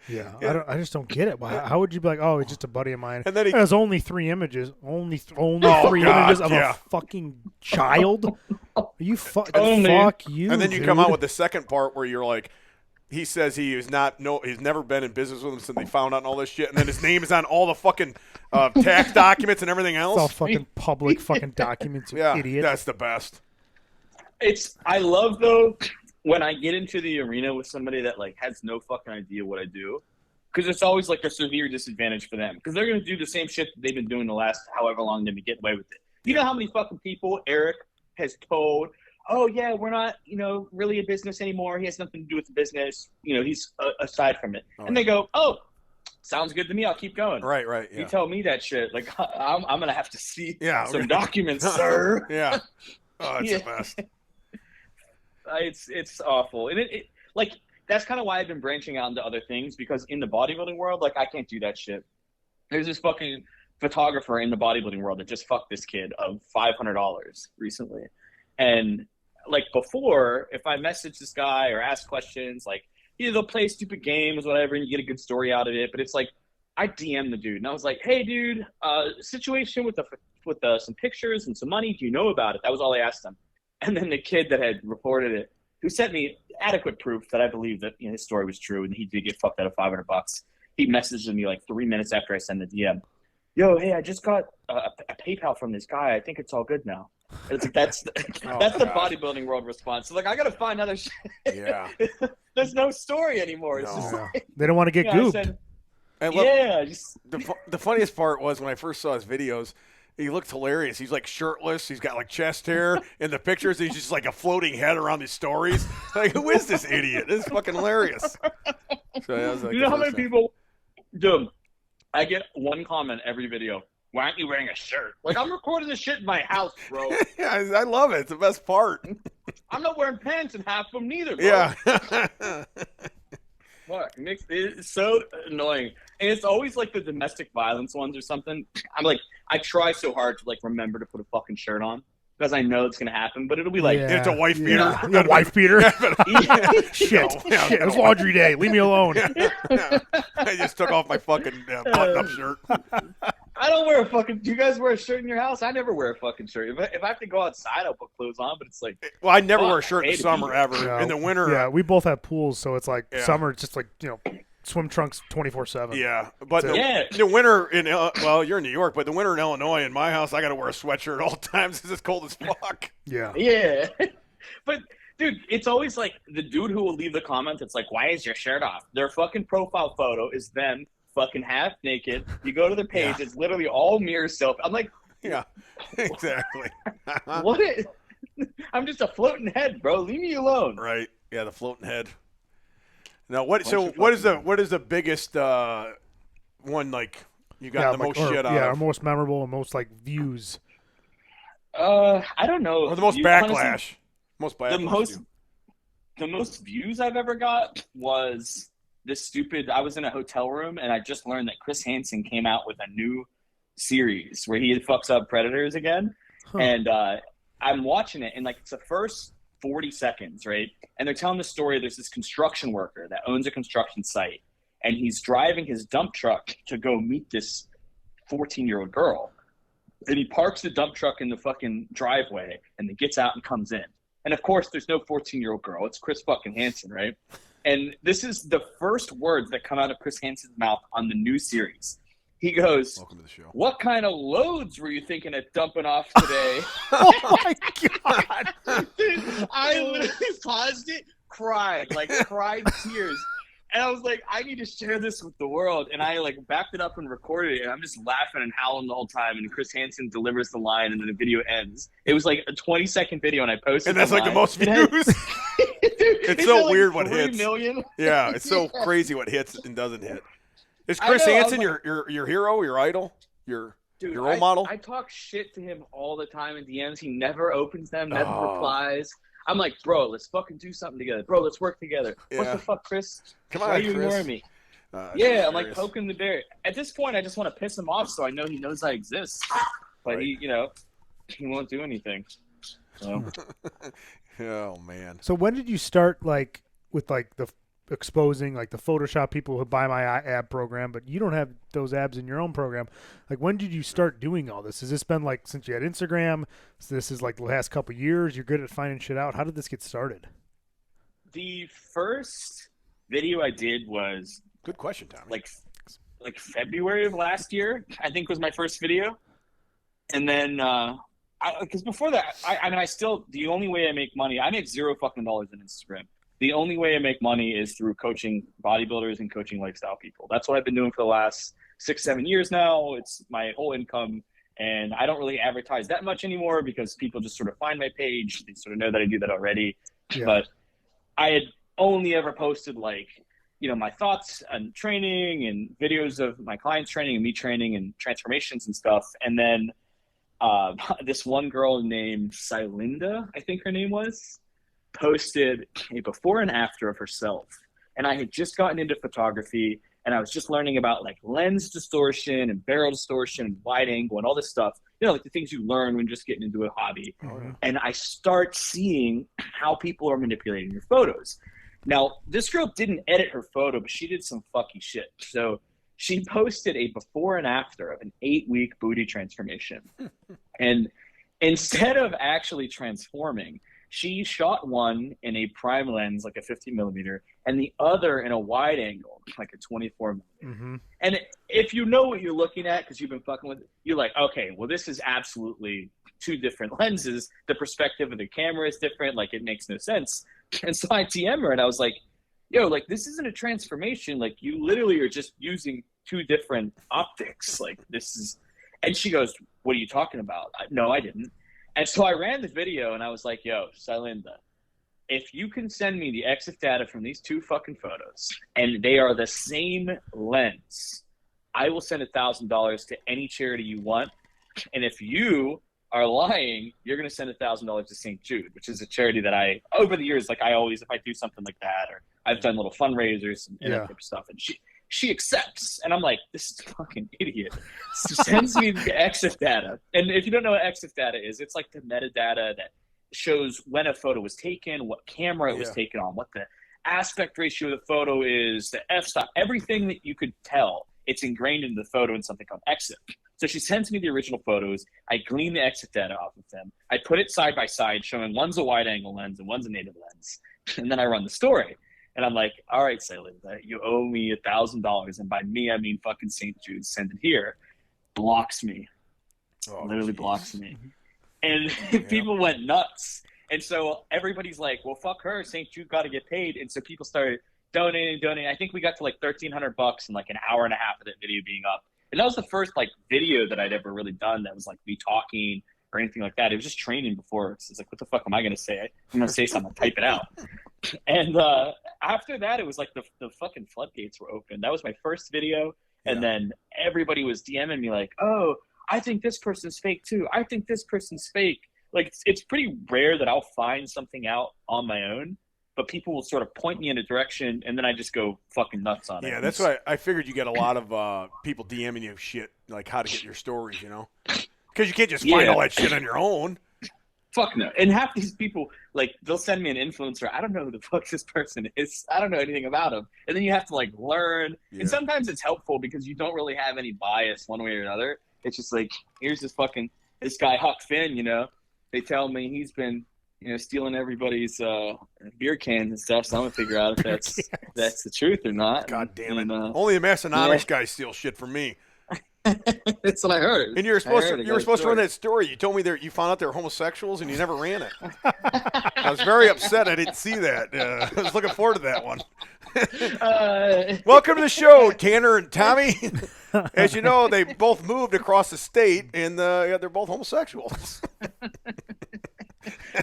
Yeah, I just don't get it. How would you be like, oh, it's just a buddy of mine? And then he has only 3 images. Only 3 images of a fucking child? Are you fuck you? And then you come out with the second part where you're like, he says he's never been in business with him since they found out and all this shit. And then his name is on all the fucking tax documents and everything else. It's all fucking public fucking documents, you idiot. That's the best. I love, though, when I get into the arena with somebody that, like, has no fucking idea what I do. Because it's always, like, a severe disadvantage for them. Because they're going to do the same shit that they've been doing the last however long they've been getting away with it. You know how many fucking people Eric has told, oh, yeah, we're not, really a business anymore. He has nothing to do with the business. He's aside from it. And they go, oh, sounds good to me. I'll keep going. Right. Yeah. You tell me that shit. Like, I'm going to have to see some okay. documents, sir. Yeah. Oh, it's the best. It's awful. And it like, that's kind of why I've been branching out into other things, because in the bodybuilding world, like, I can't do that shit. There's this fucking photographer in the bodybuilding world that just fucked this kid of $500 recently. And, like, before, if I message this guy or ask questions, like, either they'll play stupid games, whatever, and you get a good story out of it. But it's like, I DM the dude, and I was like, hey, dude, situation with some pictures and some money. Do you know about it? That was all I asked him. And then the kid that had reported it, who sent me adequate proof that I believe that his story was true and he did get fucked out of $500, he messaged me like 3 minutes after I sent the DM. Yo, hey, I just got a PayPal from this guy. I think it's all good now. It's like, that's the bodybuilding world response. So, like, I got to find other shit. Yeah. There's no story anymore. It's just like, they don't want to get gooped. The funniest part was when I first saw his videos, he looked hilarious. He's like shirtless. He's got like chest hair in the pictures. He's just like a floating head around his stories. Like, who is this idiot? This is fucking hilarious. So, I was like, you know how many people, dude, I get one comment every video. Why aren't you wearing a shirt? Like, I'm recording this shit in my house, bro. Yeah, I love it. It's the best part. I'm not wearing pants in half of them neither, bro. Yeah. Fuck, it's so annoying. And it's always like the domestic violence ones or something. I'm like, I try so hard to like remember to put a fucking shirt on because I know it's gonna happen. But it'll be like, It's a wife beater. Yeah, wife beater. Shit. Yeah. Shit. It was laundry day. Leave me alone. I just took off my fucking button-up shirt. I don't wear a fucking. Do you guys wear a shirt in your house? I never wear a fucking shirt. If I have to go outside, I'll put clothes on. But it's like, Well, I never wear a shirt in the hate it. summer ever. Yeah. In the winter, Yeah, we both have pools, so it's like Yeah. summer. It's just like swim trunks 24/7. yeah. But So- the winter in well, you're in New York, but the winter in Illinois, in my house, I got to wear a sweatshirt all the time because it's cold as fuck. Yeah. yeah. But dude, it's always like the dude who will leave the comments. It's like, why is your shirt off? Their fucking profile photo is them fucking half naked. You go to their page, it's literally all mirror self. I'm like, Yeah, exactly. what? I'm just a floating head, bro. Leave me alone. Right. Yeah, the floating head. Now, what? Bunch So, of what is the biggest one like you got the most shit out Yeah, our of, most memorable and most like views. I don't know. or the most You- backlash? honestly, Most backlash. the most views I've ever got was this stupid. I was in a hotel room and I just learned that Chris Hansen came out with a new series where he fucks up predators again. Huh. And I'm watching it and like it's the first 40 seconds, right? And they're telling the story. There's this construction worker that owns a construction site and he's driving his dump truck to go meet this 14-year-old girl. And he parks the dump truck in the fucking driveway and then gets out and comes in. And of course, there's no 14-year-old girl. It's Chris fucking Hansen, right? And this is the first words that come out of Chris Hansen's mouth on the new series. He goes, Welcome to the show. "What kind of loads were you thinking of dumping off today?" Oh my god! Dude, I literally paused it, cried tears. And I was like, I need to share this with the world. And I like backed it up and recorded it. And I'm just laughing and howling the whole time. And Chris Hansen delivers the line and then the video ends. It was like a 20-second video and I posted And that's like the line. most It had- views. Dude, It's so got, weird what 3 hits. million. Yeah, it's so crazy what hits and doesn't hit. Is I Chris know, I was Hansen your hero, your idol, your Dude, role model? I talk shit to him all the time in DMs. He never opens them, never Oh. replies. I'm like, bro, let's fucking do something together. Bro, let's work together. What Yeah. the fuck, Chris? Come Why on, are you Chris. ignoring me? That's Yeah, I'm like hilarious. poking the bear. At this point, I just want to piss him off so I know he knows I exist. But Right. he won't do anything. So. Oh man. So when did you start like with like the exposing like the Photoshop people who buy my ab program, but you don't have those abs in your own program? Like when did you start doing all this? Has this been like since you had Instagram? So this is like the last couple of years. You're good at finding shit out. How did this get started? The first video I did was Good question, Tommy. like February of last year, I think was my first video. And then, because before that, I mean, the only way I make money, I make $0 fucking dollars on Instagram. The only way I make money is through coaching bodybuilders and coaching lifestyle people. That's what I've been doing for the last 6-7 years now. It's my whole income. And I don't really advertise that much anymore because people just sort of find my page. They sort of know that I do that already. Yeah. But I had only ever posted my thoughts on training and videos of my clients training and me training and transformations and stuff. And then this one girl named Silinda, I think her name was, posted a before and after of herself. And I had just gotten into photography and I was just learning about like lens distortion and barrel distortion and wide angle and all this stuff, like the things you learn when just getting into a hobby. Mhm. And I start seeing how people are manipulating your photos. Now, this girl didn't edit her photo, but she did some fucky shit. So she posted a before and after of an 8-week booty transformation. And instead of actually transforming, she shot one in a prime lens, like a 50 millimeter, and the other in a wide angle, like a 24 millimeter. Mm-hmm. And if you know what you're looking at, because you've been fucking with it, you're like, okay, well, this is absolutely two different lenses. The perspective of the camera is different. Like, it makes no sense. And so I DM her, and I was like, yo, like, this isn't a transformation. Like, you literally are just using two different optics. Like, this is – and she goes, what are you talking about? No, I didn't. And so I ran the video, and I was like, yo, Silinda, if you can send me the EXIF data from these two fucking photos, and they are the same lens, I will send $1,000 to any charity you want. And if you are lying, you're going to send $1,000 to St. Jude, which is a charity that I, over the years, like I always, if I do something like that, or I've done little fundraisers and that type of stuff. And she accepts. And I'm like, this is a fucking idiot. She sends me the exif data. And if you don't know what exif data is, it's like the metadata that shows when a photo was taken, what camera it was taken on, what the aspect ratio of the photo is, the f-stop, everything that you could tell. It's ingrained into the photo in something called exif. So she sends me the original photos. I glean the exif data off of them. I put it side by side, showing one's a wide-angle lens and one's a native lens. And then I run the story. And I'm like, all right, Salem, you owe me $1,000. And by me, I mean fucking St. Jude. Send it here. Blocks me. Literally blocks me. And people went nuts. And so everybody's like, well, fuck her. St. Jude got to get paid. And so people started donating. I think we got to like $1,300 in like an hour and a half of that video being up. And that was the first like video that I'd ever really done that was like me talking or anything like that. It was just training before. So it's like, what the fuck am I going to say? I'm going to say something, type it out. And after that, it was like the fucking floodgates were open. That was my first video. And then everybody was DMing me like, oh, I think this person's fake too. I think this person's fake. Like, it's pretty rare that I'll find something out on my own, but people will sort of point me in a direction, and then I just go fucking nuts on it. Yeah, that's why I figured you get a lot of people DMing you shit, like how to get your stories, you know? Because you can't just find all that shit on your own. Fuck no. And half these people, like, they'll send me an influencer. I don't know who the fuck this person is. I don't know anything about him. And then you have to, like, learn. Yeah. And sometimes it's helpful because you don't really have any bias one way or another. It's just like, here's this guy, Huck Finn, you know? They tell me he's been, you know, stealing everybody's beer cans and stuff, so I'm going to figure out if that's the truth or not. God damn it. Only a Amish guy steals shit from me. That's what I heard. And you were supposed to run that story. You told me you found out they were homosexuals and you never ran it. I was very upset I didn't see that. I was looking forward to that one. Welcome to the show, Tanner and Tommy. As you know, they both moved across the state, and they're both homosexuals.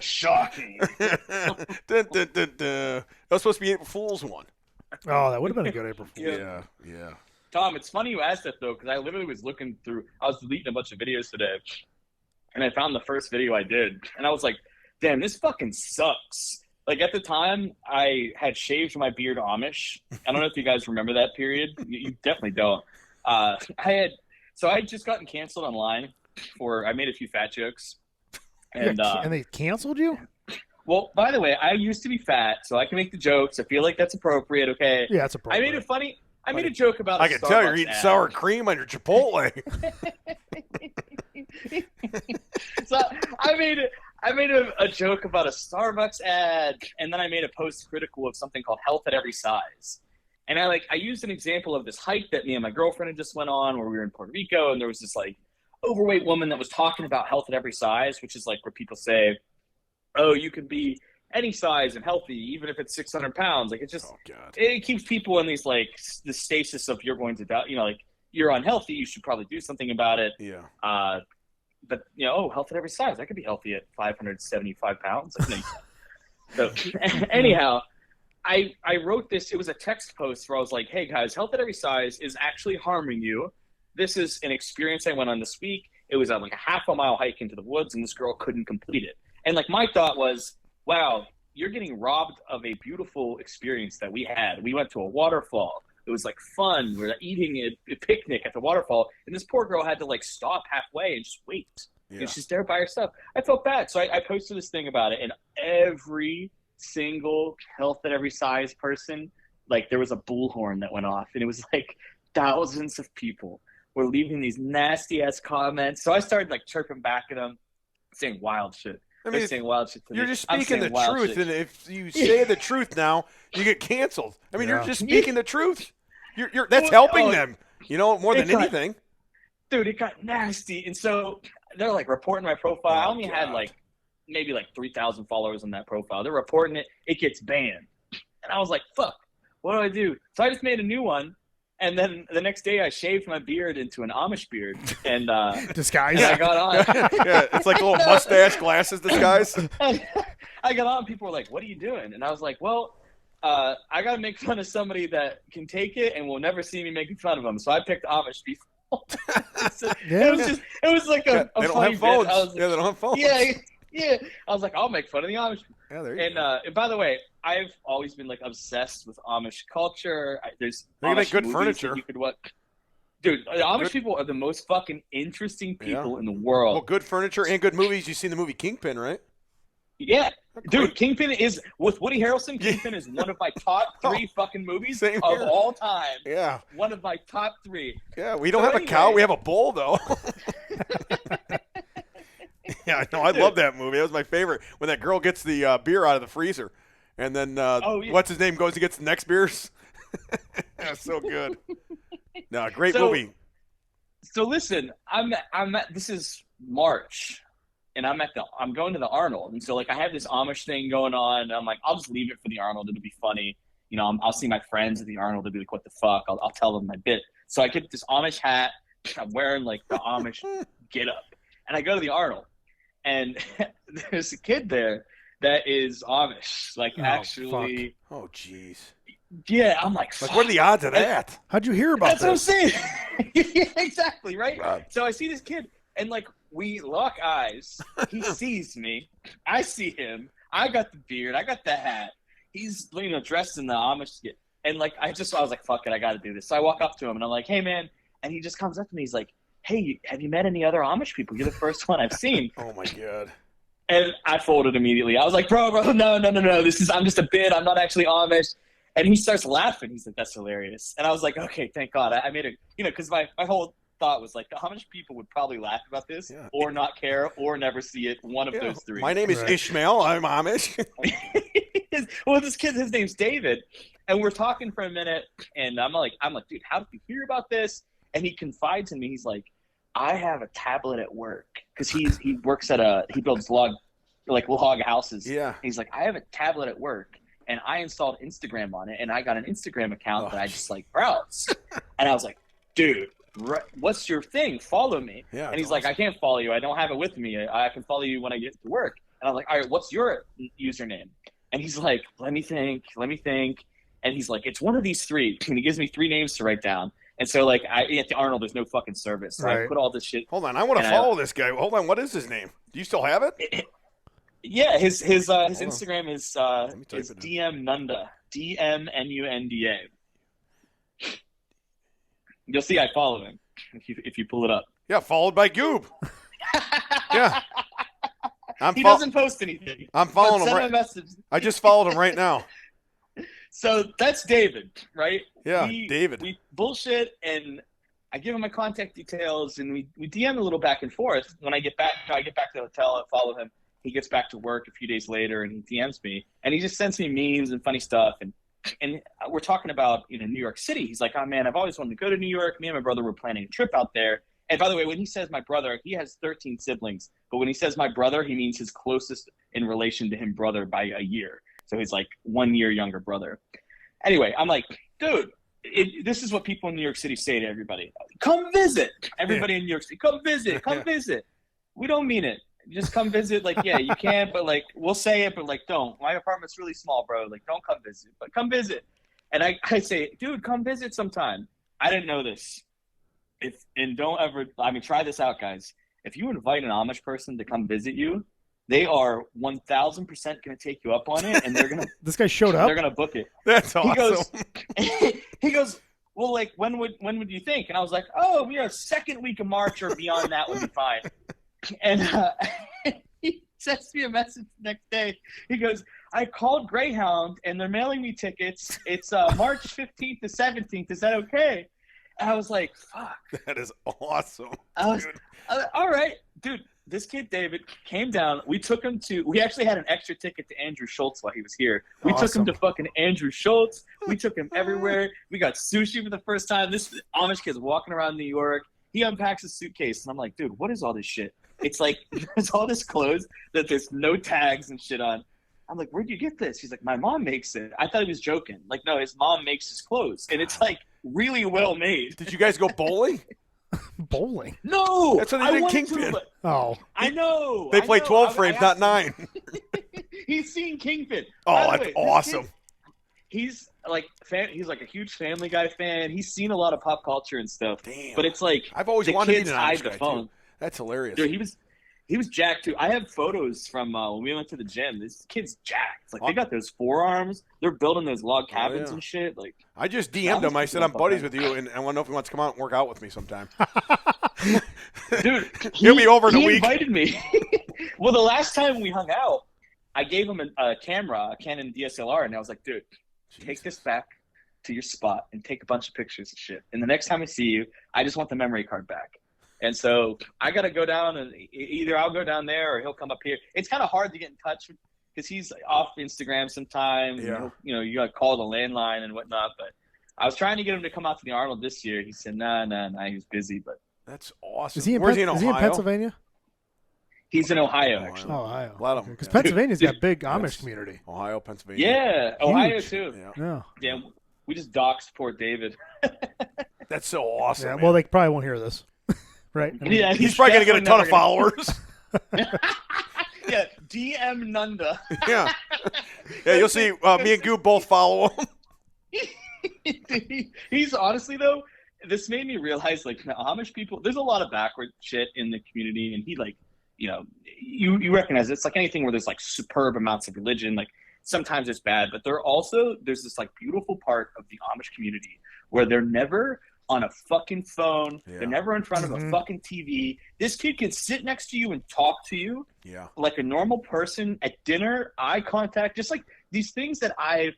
Shocking. Dun, dun, dun, dun. That was supposed to be April Fool's one. Oh, that would have been a good April Fool's. Yeah. Tom, it's funny you asked that, though, because I literally was looking through – I was deleting a bunch of videos today, and I found the first video I did, and I was like, damn, this fucking sucks. Like, at the time, I had shaved my beard Amish. I don't know if you guys remember that period. You definitely don't. I had just gotten canceled online I made a few fat jokes. And they canceled you? Well, by the way, I used to be fat, so I can make the jokes. I feel like that's appropriate, okay? Yeah, it's appropriate. I made a joke about I can tell you're eating sour cream on your Chipotle. So I made a joke about a Starbucks ad, and then I made a post critical of something called Health at Every Size. And I used an example of this hike that me and my girlfriend had just went on where we were in Puerto Rico, and there was this like overweight woman that was talking about health at every size, which is like where people say, oh, you can be any size and healthy, even if it's 600 pounds. Like, it's just, it keeps people in these, like, the stasis of you're going to die, you know, like, you're unhealthy, you should probably do something about it. Yeah. But, you know, health at every size. I could be healthy at 575 pounds. So, anyhow, I wrote this. It was a text post where I was like, hey, guys, health at every size is actually harming you. This is an experience I went on this week. It was like a half a mile hike into the woods, and this girl couldn't complete it. And, like, my thought was, wow, you're getting robbed of a beautiful experience that we had. We went to a waterfall. It was, like, fun. We were eating a picnic at the waterfall, and this poor girl had to, like, stop halfway and just wait. Yeah. And she's there by herself. I felt bad. So I posted this thing about it, and every single health at every size person, like, there was a bullhorn that went off, and it was, like, thousands of people were leaving these nasty-ass comments. So I started, like, chirping back at them, saying wild shit. I mean, saying wild shit to you're me. just speaking the truth, and if you say the truth now, you get canceled. I mean, you're just speaking the truth. That's helping them, you know, more than anything. Dude, it got nasty, and so they're like reporting my profile. I only had like maybe like 3,000 followers on that profile. They're reporting it. It gets banned, and I was like, "Fuck, what do I do?" So I just made a new one. And then the next day, I shaved my beard into an Amish beard, and disguise. And I got on. Yeah, it's like little mustache glasses disguise. I got on. And people were like, "What are you doing?" And I was like, "Well, I got to make fun of somebody that can take it and will never see me making fun of them." So I picked Amish people. So it was like a they don't funny have phones. bit. They don't have phones. Yeah. I was like, I'll make fun of the Amish people. Yeah, there you go. And by the way, I've always been like obsessed with Amish culture. There's They make Amish good movies furniture. that you could watch. Dude, Amish people are the most fucking interesting people in the world. Well, good furniture and good movies. You've seen the movie Kingpin, right? Yeah. Dude, Kingpin is, with Woody Harrelson, Kingpin is one of my top 3 fucking movies of all time. Yeah. One of my top 3. Yeah, we don't have a cow. We have a bull, though. Yeah, no, I love that movie. That was my favorite. When that girl gets the beer out of the freezer, and then what's his name goes and gets the next beers. That's so good. No, great movie. So listen, this is March, and I'm going to the Arnold, and so like I have this Amish thing going on. And I'm like, I'll just leave it for the Arnold. It'll be funny. You know, I'll see my friends at the Arnold. They'll be like, what the fuck? I'll tell them my bit. So I get this Amish hat. I'm wearing like the Amish get up, and I go to the Arnold, and there's a kid there that is Amish, like actually. Fuck. Oh, jeez. Yeah, I'm like, what are the odds of that? How'd you hear about That's this? what I'm saying. Yeah, exactly, right? God. So I see this kid, and like we lock eyes. He sees me. I see him. I got the beard. I got the hat. He's dressed in the Amish get, and like I was like, fuck it, I got to do this. So I walk up to him, and I'm like, hey man, and he just comes up to me. He's like, hey, have you met any other Amish people? You're the first one I've seen. Oh my God. And I folded immediately. I was like, bro, no. I'm just a bit. I'm not actually Amish. And he starts laughing. He's like, that's hilarious. And I was like, okay, thank God. I made it, because my whole thought was like, how much people would probably laugh about this or not care or never see it? One of those 3. My name is Ishmael. I'm Amish. Well, this kid, his name's David. And we're talking for a minute. And I'm like, dude, how did you hear about this? And he confides in me. He's like, I have a tablet at work. Because he works he builds log houses. Yeah. He's like, I have a tablet at work. And I installed Instagram on it, and I got an Instagram account that I just like browsed. And I was like, dude, what's your thing? Follow me. Yeah, and he's like, I can't follow you. I don't have it with me. I can follow you when I get to work. And I was like, all right, what's your username? And he's like, let me think. And he's like, it's one of these 3. And he gives me 3 names to write down. And so like at the Arnold, there's no fucking service. So I put all this shit. Hold on, I want to follow this guy. Hold on, what is his name? Do you still have it? Yeah, his Instagram is DM Nunda, DMNUNDA. You'll see I follow him if you pull it up. Yeah, followed by Goob. Yeah, he doesn't post anything. I'm following him. Send him a message. I just followed him right now. So that's David, right? Yeah, David. We bullshit, and I give him my contact details, and we DM a little back and forth. When I get back to the hotel, I follow him. He gets back to work a few days later, and he DMs me, and he just sends me memes and funny stuff. And we're talking about New York City. He's like, oh man, I've always wanted to go to New York. Me and my brother were planning a trip out there. And by the way, when he says my brother, he has 13 siblings. But when he says my brother, he means his closest in relation to him brother by a year. So he's like 1 year younger brother. Anyway, I'm like, dude, this is what people in New York City say to everybody. Come visit. Everybody in New York City, come visit. Come visit. We don't mean it. Just come visit. Like, yeah, you can, but like, we'll say it, but like, don't. My apartment's really small, bro. Like, don't come visit, but come visit. And I say, dude, come visit sometime. I didn't know this. Try this out, guys. If you invite an Amish person to come visit you, they are 1,000% going to take you up on it, and they're going to. This guy showed up. They're going to book it. That's awesome. He goes, well, like, when would you think? And I was like, oh, second week of March or beyond that would be fine. And he sends me a message the next day. He goes, I called Greyhound, and they're mailing me tickets. It's March 15th to 17th. Is that okay? And I was like, fuck. That is awesome. All right, dude. This kid, David, came down. We actually had an extra ticket to Andrew Schultz while he was here. We took him to fucking Andrew Schultz. We took him everywhere. We got sushi for the first time. This Amish kid's walking around New York. He unpacks his suitcase, and I'm like, dude, what is all this shit? It's like, there's all this clothes that there's no tags and shit on. I'm like, where'd you get this? He's like, my mom makes it. I thought he was joking. Like, no, his mom makes his clothes. And it's like really well made. Did you guys go bowling? Bowling? No! That's what they did Kingpin. I know. They play 12 frames, not 9. He's seen Kingpin. Oh, that's awesome. He's like a huge Family Guy fan. He's seen a lot of pop culture and stuff. Damn. But it's like I've always the wanted to kids be an hide Amish the guy phone. too. That's hilarious. Dude, He was jacked too. I have photos from when we went to the gym. This kid's jacked. Like they got those forearms. They're building those log cabins and shit. Like I just DM'd him. I said I'm buddies with you, and I want to know if he wants to come out and work out with me sometime. Dude, he'll be over in a week. He invited me. Well, the last time we hung out, I gave him a camera, a Canon DSLR, and I was like, dude, take this back to your spot and take a bunch of pictures and shit. And the next time I see you, I just want the memory card back. And so I got to go down, and either I'll go down there or he'll come up here. It's kind of hard to get in touch because he's off Instagram sometimes. Yeah. And you got to call the landline and whatnot. But I was trying to get him to come out to the Arnold this year. He said, nah, he was busy. But that's awesome. Is he in Pennsylvania? He's in Ohio, actually. Ohio. A lot of them. Because Pennsylvania's got a big Amish community. Ohio, Pennsylvania. Yeah, Ohio too. Yeah. We just doxed poor David. That's so awesome. Yeah, well, they probably won't hear this. Right? I mean, he's probably going to get a ton of followers. Yeah, DM Nunda. Yeah, you'll see me and Goob both follow him. He's honestly, though, this made me realize, like, the Amish people, there's a lot of backward shit in the community, and he, like, you recognize it's like anything where there's, like, superb amounts of religion, like, sometimes it's bad, but there's this, like, beautiful part of the Amish community where they're never on a fucking phone. Yeah. They're never in front of a fucking TV. This kid can sit next to you and talk to you like a normal person at dinner, eye contact, just like these things that I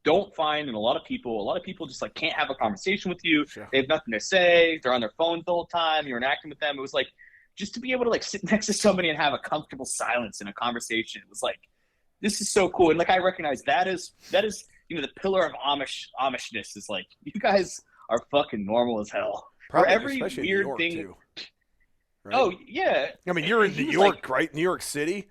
don't find in a lot of people. A lot of people just like can't have a conversation with you. Sure. They have nothing to say. They're on their phones the whole time. You're interacting with them. It was like just to be able to like sit next to somebody and have a comfortable silence in a conversation. It was like, this is so cool. And like I recognize that is the pillar of Amishness is like you guys are fucking normal as hell. Probably, for every weird thing. Too, right? Oh yeah. I mean, you're in New York, right? New York City.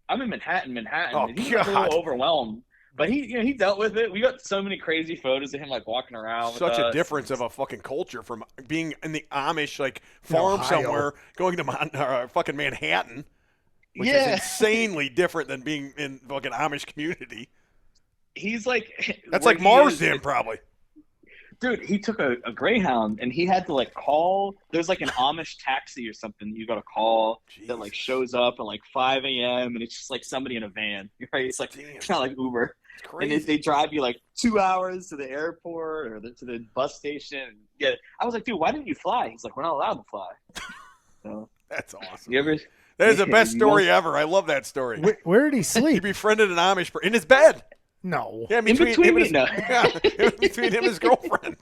I'm in Manhattan. Oh, He's a little overwhelmed, but he dealt with it. We got so many crazy photos of him like walking around. Such a difference of a fucking culture from being in the Amish like farm somewhere, going to fucking Manhattan, which is insanely different than being in fucking Amish community. He's like that's like Marsden probably. Dude, he took a Greyhound and he had to like call. There's like an Amish taxi or something that you got to call that like shows up at like 5 a.m. and it's just like somebody in a van. Right? It's like it's kind of like Uber. It's crazy. And they drive you like 2 hours to the airport or to the bus station. Yeah, I was like, dude, why didn't you fly? He's like, we're not allowed to fly. So that's awesome. You ever? That is the best story ever. I love that story. Where did he sleep? He befriended an Amish in his bed. No. Yeah, in between him and his girlfriend.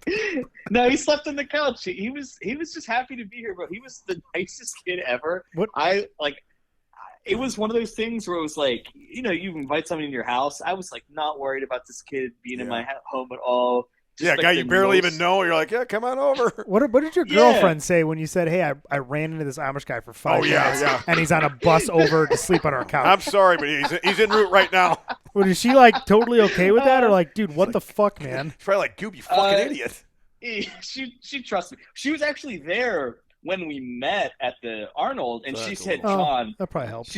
No, he slept on the couch. He was just happy to be here, bro. He was the nicest kid ever. What? It was one of those things where it was like, you invite somebody into your house. I was like not worried about this kid being in my home at all. Just a guy you barely even know. You're like, yeah, come on over. What did your girlfriend say when you said, hey, I ran into this Amish guy for 5 minutes and he's on a bus over to sleep on our couch? I'm sorry, but he's en route right now. Well, is she like totally okay with that or like, dude, what the fuck, man? She's probably like, Goob, you fucking idiot. She trusts me. She was actually there when we met at the Arnold and she said, John. That probably helps.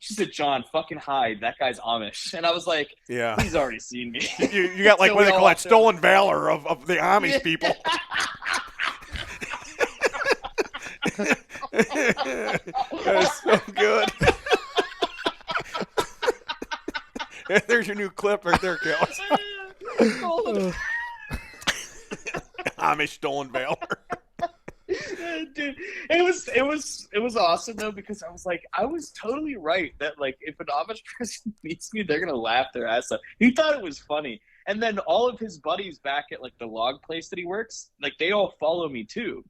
She said, John, fucking hide. That guy's Amish. And I was like, he's already seen me. You got like what they call that stolen valor of the Amish people. That's so good. There's your new clip right there, Kels. Amish stolen valor. Dude, it was awesome though because I was totally right that like if an Amish person meets me, they're gonna laugh their ass off. He thought it was funny, and then all of his buddies back at like the log place that he works, like they all follow me too.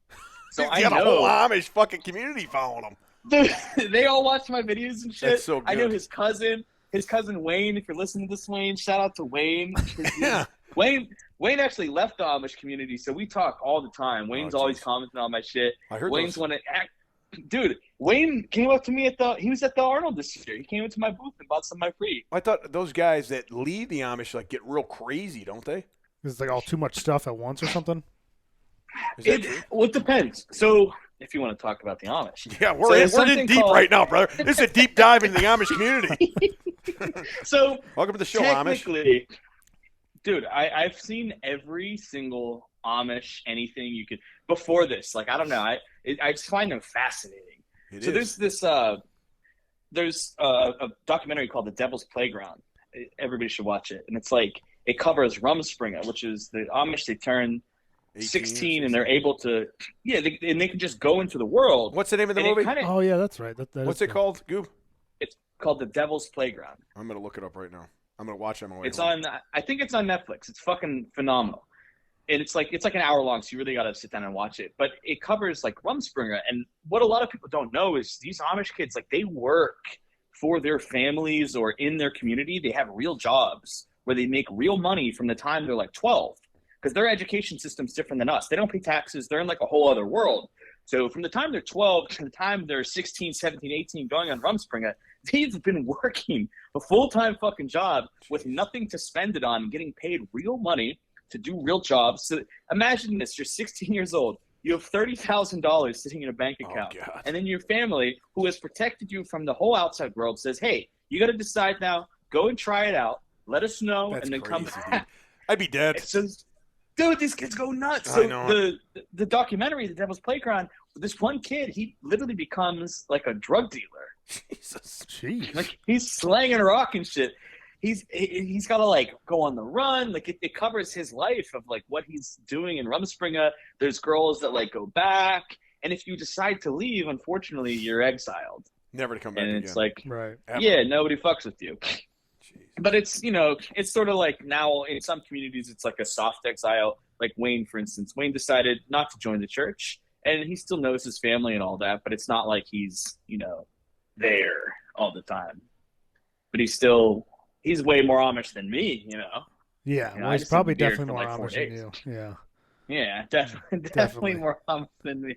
So I know a whole Amish fucking community following him. Dude, they all watch my videos and shit. That's so good. I know his cousin Wayne. If you're listening to this, Wayne, shout out to Wayne. Yeah. Wayne actually left the Amish community, so we talk all the time. Wayne's always commenting on my shit. I heard Wayne's one of dude. Wayne came up to me he was at the Arnold this year. He came into my booth and bought some of my free. I thought those guys that lead the Amish like get real crazy, don't they? It's like all too much stuff at once or something. Well, it depends. So if you want to talk about the Amish, yeah, we're in deep right now, brother. This is a deep dive into the Amish community. So welcome to the show, Amish. Dude, I've seen every single Amish anything you could before this. Like I don't know, I just find them fascinating. So there's this there's a documentary called The Devil's Playground. Everybody should watch it. And it's like, it covers Rumspringa, which is the Amish. They turn 16 and they're able to, and they can just go into the world. What's the name of the movie? Oh, yeah, that's right. What's it called, Goob? It's called The Devil's Playground. I'm going to look it up right now. I'm going to watch it on my way It's home. I think it's on Netflix. It's fucking phenomenal. And it's like an hour long, so you really got to sit down and watch it. But it covers like Rumspringa. And what a lot of people don't know is these Amish kids, like they work for their families or in their community. They have real jobs where they make real money from the time they're like 12. Because their education system's different than us. They don't pay taxes. They're in like a whole other world. So from the time they're 12 to the time they're 16, 17, 18, going on Rumspringa, they've been working a full-time fucking job with nothing to spend it on, getting paid real money to do real jobs. So imagine this, you're 16 years old, you have $30,000 sitting in a bank account, and then your family, who has protected you from the whole outside world, says, hey, you got to decide now, go and try it out, let us know, and then come back. Dude. I'd be dead. So, dude, these kids go nuts. I So know the documentary, The Devil's Playground, this one kid, he literally becomes like a drug dealer. Jesus. Jeez. Like he's slanging rock and shit. He's got to like go on the run. Like it covers his life of like what he's doing in Rumspringa. There's girls that like go back, and if you decide to leave, unfortunately, you're exiled. Never to come back and again. it's like, Right. yeah, nobody fucks with you. Jeez. But it's, it's sort of like now in some communities, it's like a soft exile. Like Wayne, for instance, Wayne decided not to join the church, and he still knows his family and all that, but it's not like he's, there all the time. But he's way more Amish than me, Yeah, I well, he's just had probably a beard definitely for more like 4 Amish than days. you. Yeah. Yeah, definitely Definitely. more Amish than me.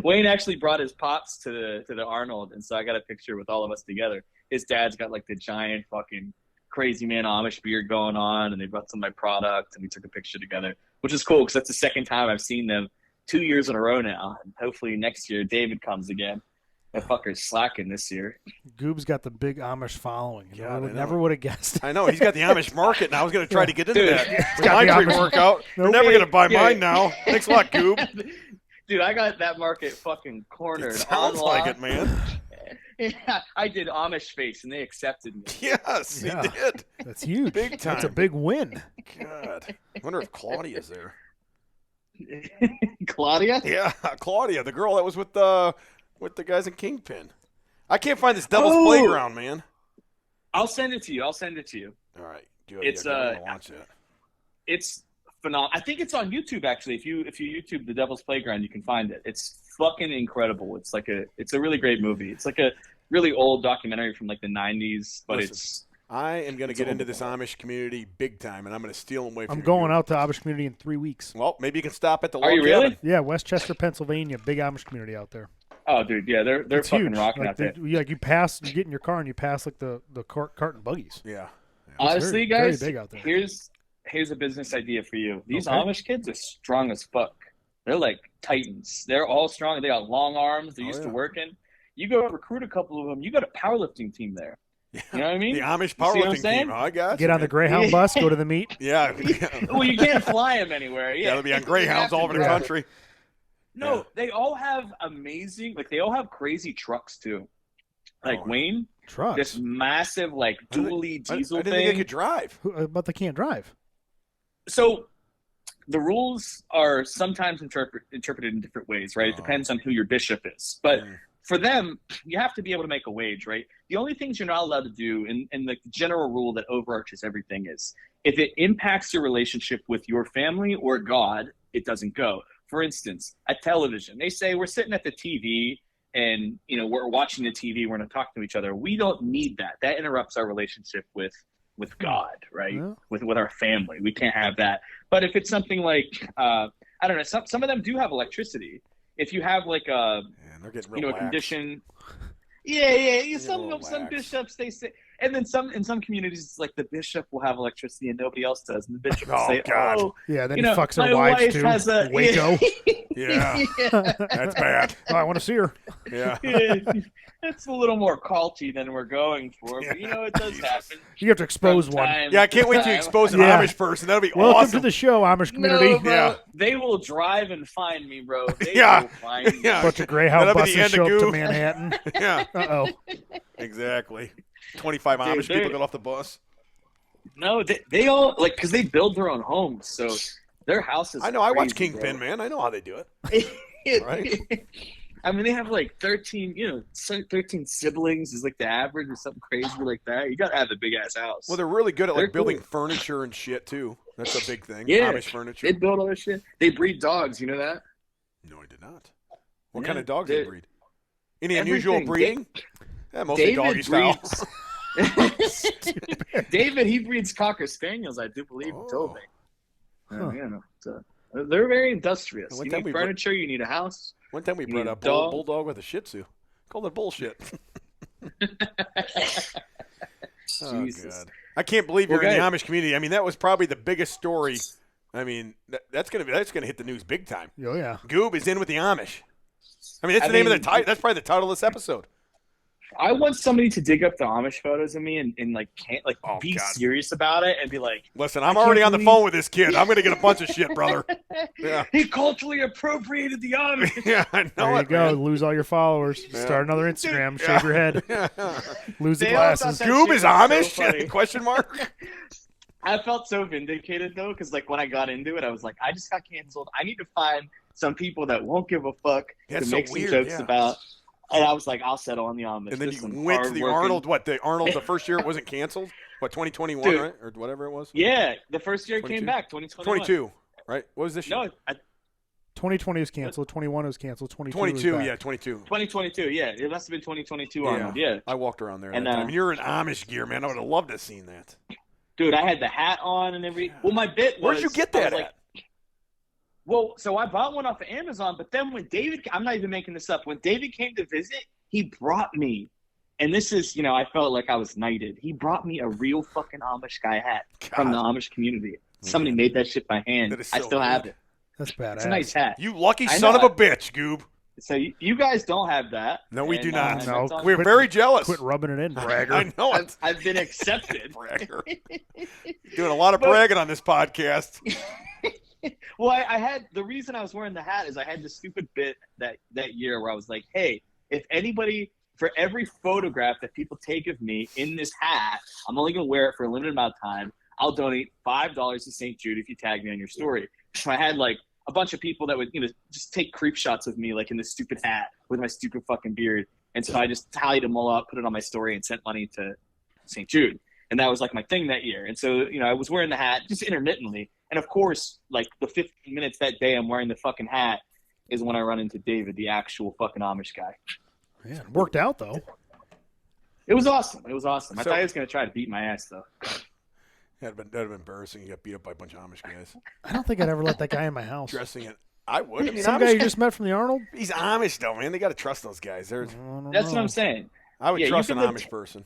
Wayne actually brought his pops to the Arnold, and so I got a picture with all of us together. His dad's got like the giant fucking crazy man Amish beard going on, and they brought some of my product, and we took a picture together, which is cool because that's the second time I've seen them 2 years in a row now. And hopefully next year David comes again. That fucker's slacking this year. Goob's got the big Amish following. God, I I know. never would have guessed. I know. He's got the Amish market, and I was going to try to get into Dude, that. With got my the Amish- pre-workout. They're Nope. never going to buy Yeah. mine now. Thanks a lot, Goob. Dude, I got that market fucking cornered. It sounds like it, man. Yeah, I did Amish face, and they accepted me. Yes, Yeah. he did. That's huge. Big That's a time. big win. God. I wonder if Claudia's there. Claudia? Yeah, Claudia, the girl that was with the guys in Kingpin. I can't find this Devil's Oh! Playground, man. I'll send it to you. All right. Good. It's, I'm going to watch that. It's phenomenal. I think it's on YouTube actually. If you YouTube The Devil's Playground, you can find it. It's fucking incredible. It's a really great movie. It's like a really old documentary from like the 90s, but Listen, I am going to get all into this about Amish community big time, and I'm going to steal them away from I'm you. going out to Amish community in 3 weeks. Well, maybe you can stop at the Are you log really? cabin. Yeah, Westchester, Pennsylvania, big Amish community out there. Oh, dude, yeah, they're It's fucking huge. rocking Like, out there. you pass, you get in your car and you pass like the cart and buggies. Yeah. Honestly, very, very guys, big out there. here's a business idea for you. These Okay. Amish kids are strong as fuck. They're like titans. They're all strong. They got long arms. They're used to yeah. working. You go recruit a couple of them. You got a powerlifting team there. Yeah. You know what I mean? The Amish You see what I'm powerlifting saying? team. I got Get you, on the man. Greyhound bus, go to the meet. Yeah. Well, you can't fly them anywhere. Yeah, Yeah, they'll be on Greyhounds all over the Yeah. country. No, Yeah. they all have amazing. Like they all have crazy trucks too. Like Oh. Wayne, Trucks. this massive like I didn't- dually I diesel didn't thing. think they could drive. But they can't drive. So the rules are sometimes interpreted in different ways, right? It Oh. depends on who your bishop is. But Mm. for them, you have to be able to make a wage, right? The only things you're not allowed to do, and the general rule that overarches everything is, if it impacts your relationship with your family or God, it doesn't go. For instance, at television, they say we're sitting at the TV and we're watching the TV, we're going to talk to each other. We don't need that. That interrupts our relationship with God, right? Yeah. With our family. We can't have that. But if it's something like, I don't know, some of them do have electricity. If you have like a, Man, they're getting real a lax. condition. Yeah. a Some little some lax. bishops, they say, And then in some communities, it's like the bishop will have electricity and nobody else does, and the bishop will Oh, say, God. "Oh, Yeah, then you he know, fucks my their wives wife too. has a Waco. Yeah. That's bad. Oh, I want to see her. Yeah. It's a little more culty than we're going for, but you know it does happen. You have to expose one. Yeah, I can't wait to expose an Yeah. Amish person. That'll be Welcome awesome. to the show, Amish community. No, bro. Yeah. They will drive and find me, bro. They Yeah. will find me. Yeah. Bunch of Greyhound That'll be the buses end of show up to Goob. Manhattan. Yeah, Uh-oh. exactly. 25 Dude, Amish they're- people get off the bus. No, they all like because they build their own homes, so their houses. I know. I watch Kingpin, man. I know how they do it. Right? I mean, they have like 13, 13 siblings is like the average or something crazy like that. You gotta have a big ass house. Well, they're really good at like They're building cool. furniture and shit too. That's a big thing. Yeah. Amish furniture. They build all this shit. They breed dogs. You know that? No, I did not. What Yeah, kind of dogs do they they- breed? Any unusual everything. breeding? Yeah, mostly doggy style. David, he breeds Cocker Spaniels, I do believe. He told me. Huh. So, they're very industrious. One You time need we furniture. You need a house. One time we You brought need a a dog. bulldog with a Shih Tzu. Called it bullshit. Oh, Jesus. God. I can't believe you're Well, in the guys- Amish community. I mean, that was probably the biggest story. I mean, that's gonna hit the news big time. Oh, yeah. Goob is in with the Amish. I mean, that's the name of the title. That's probably the title of this episode. I want somebody to dig up the Amish photos of me and like Oh, be God. serious about it and be like, Listen, I'm I already can't on the believe- phone with this kid. I'm gonna get a bunch of shit, brother. Yeah, he culturally appropriated the Amish. yeah, I know There you it, go. man. Lose all your followers. Start another Instagram. Shave your head. Lose the They all thought glasses. that Goob shit is was so Amish? funny. Question mark. I felt so vindicated though, because like when I got into it, I was like, I just got canceled. I need to find some people that won't give a fuck That's to so make some weird, jokes yeah. about. And I was like, I'll settle on the Amish. And then There's you some went to the hardworking- Arnold. What the Arnold? The first year it wasn't canceled. What 2021, Dude. right, or whatever it was. Yeah, the first year it 22? came back, 2021. 22, right? What was this year? No, 2020 was canceled. 21 was canceled. 22 22. was back. Yeah, 22. 2022. Yeah, it must have been 2022 Arnold. Yeah. I walked around there that And, time. And you're in Amish gear, man. I would have loved to have seen that. Dude, I had the hat on and every. Well, my bit was. Where'd you get I was that like, at? Well, so I bought one off of Amazon, but then when David, I'm not even making this up. When David came to visit, he brought me, and this is, I felt like I was knighted. He brought me a real fucking Amish guy hat from the Amish community. Somebody made that shit by hand. That is I so still have good. it. That's badass. It's a nice hat. You lucky I son know. of a bitch, Goob. So you guys don't have that. No, we do not. and No, it's all- We're very jealous. Quit rubbing it in, bragger. I know it. I've been accepted. Bragger. Doing a lot of But- bragging on this podcast. Well, I had the reason I was wearing the hat is I had this stupid bit that year where I was like, hey, if anybody, for every photograph that people take of me in this hat, I'm only going to wear it for a limited amount of time. I'll donate $5 to St. Jude if you tag me on your story. So I had like a bunch of people that would, just take creep shots of me like in this stupid hat with my stupid fucking beard. And so I just tallied them all up, put it on my story, and sent money to St. Jude. And that was like my thing that year. And so, I was wearing the hat just intermittently. And of course, like the 15 minutes that day I'm wearing the fucking hat is when I run into David, the actual fucking Amish guy. Man, it worked out, though. It was awesome. It was awesome. I So- thought he was going to try to beat my ass, though. That'd have been embarrassing. You got beat up by a bunch of Amish guys. I don't think I'd ever let that guy in my house. Dressing it. I would. I mean, Some Amish guy you guys- just met from the Arnold? he's Amish, though, man. They got to trust those guys. I don't That's what know. I'm saying. I would Yeah, you trust an could live- Amish person.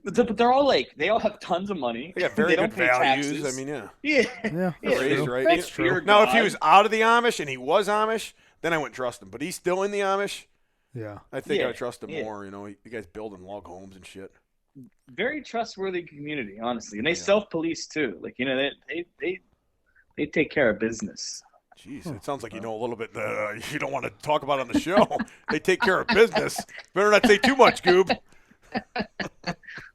But they're all like, they all have tons of money. They got very don't good pay values. taxes. I mean, yeah. Yeah. Yeah, Yeah, that's raised true. right. That's You're true. a Now, if he god. was out of the Amish and he was Amish, then I wouldn't trust him. But he's still in the Amish. Yeah. I think I Yeah, would trust him yeah. more. You guys building log homes and shit. Very trustworthy community, honestly. And they Yeah. self-police, too. Like, they take care of business. Jeez, it sounds like you know a little bit. You don't want to talk about on the show. They take care of business. Better not say too much, Goob.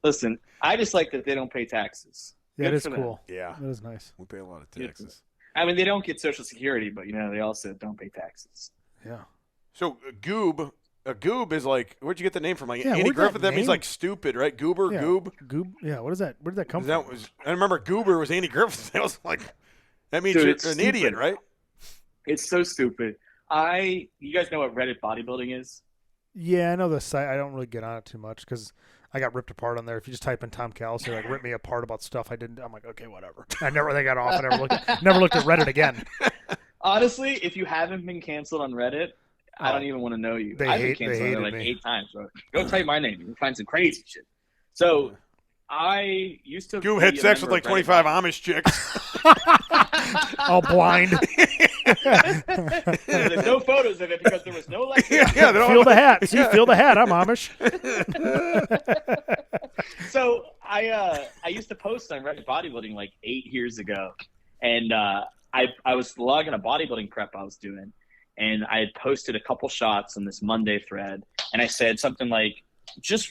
Listen, I just like that they don't pay taxes. Yeah, Good it is for them. cool. Yeah, That is nice. we pay a lot of Yeah. taxes. I mean, they don't get Social Security, but, they also don't pay taxes. Yeah. So Goob, a Goob is like, where'd you get the name from? Like Yeah, Andy where'd that Griffith. That means name- like stupid, right? Goober, Yeah. Goob. Goob. Yeah, what is that? Where did that come That from? was. I remember Goober was Andy Griffith. I was like, that means Dude, you're it's an stupid. idiot, right? It's so stupid. You guys know what Reddit bodybuilding is? Yeah, I know the site. I don't really get on it too much because I got ripped apart on there. If you just type in Tom Callister, like rip me apart about stuff I didn't. I'm like, okay, whatever. I got off. I never looked at Reddit again. Honestly, if you haven't been canceled on Reddit, I Oh. don't even want to know you. They I've been hate- they canceled on hated there like me. 8 times, bro. Go type my name. You can find some crazy shit. So I used to. Goob had be a sex with member like of Reddit 25 Body. Amish chicks. All blind. There's no photos of it because there was no like. yeah, they're all Feel the hat. See, feel the hat. I'm Amish. So I used to post on Reddit bodybuilding like 8 years ago, and I was logging a bodybuilding prep I was doing, and I had posted a couple shots on this Monday thread, and I said something like,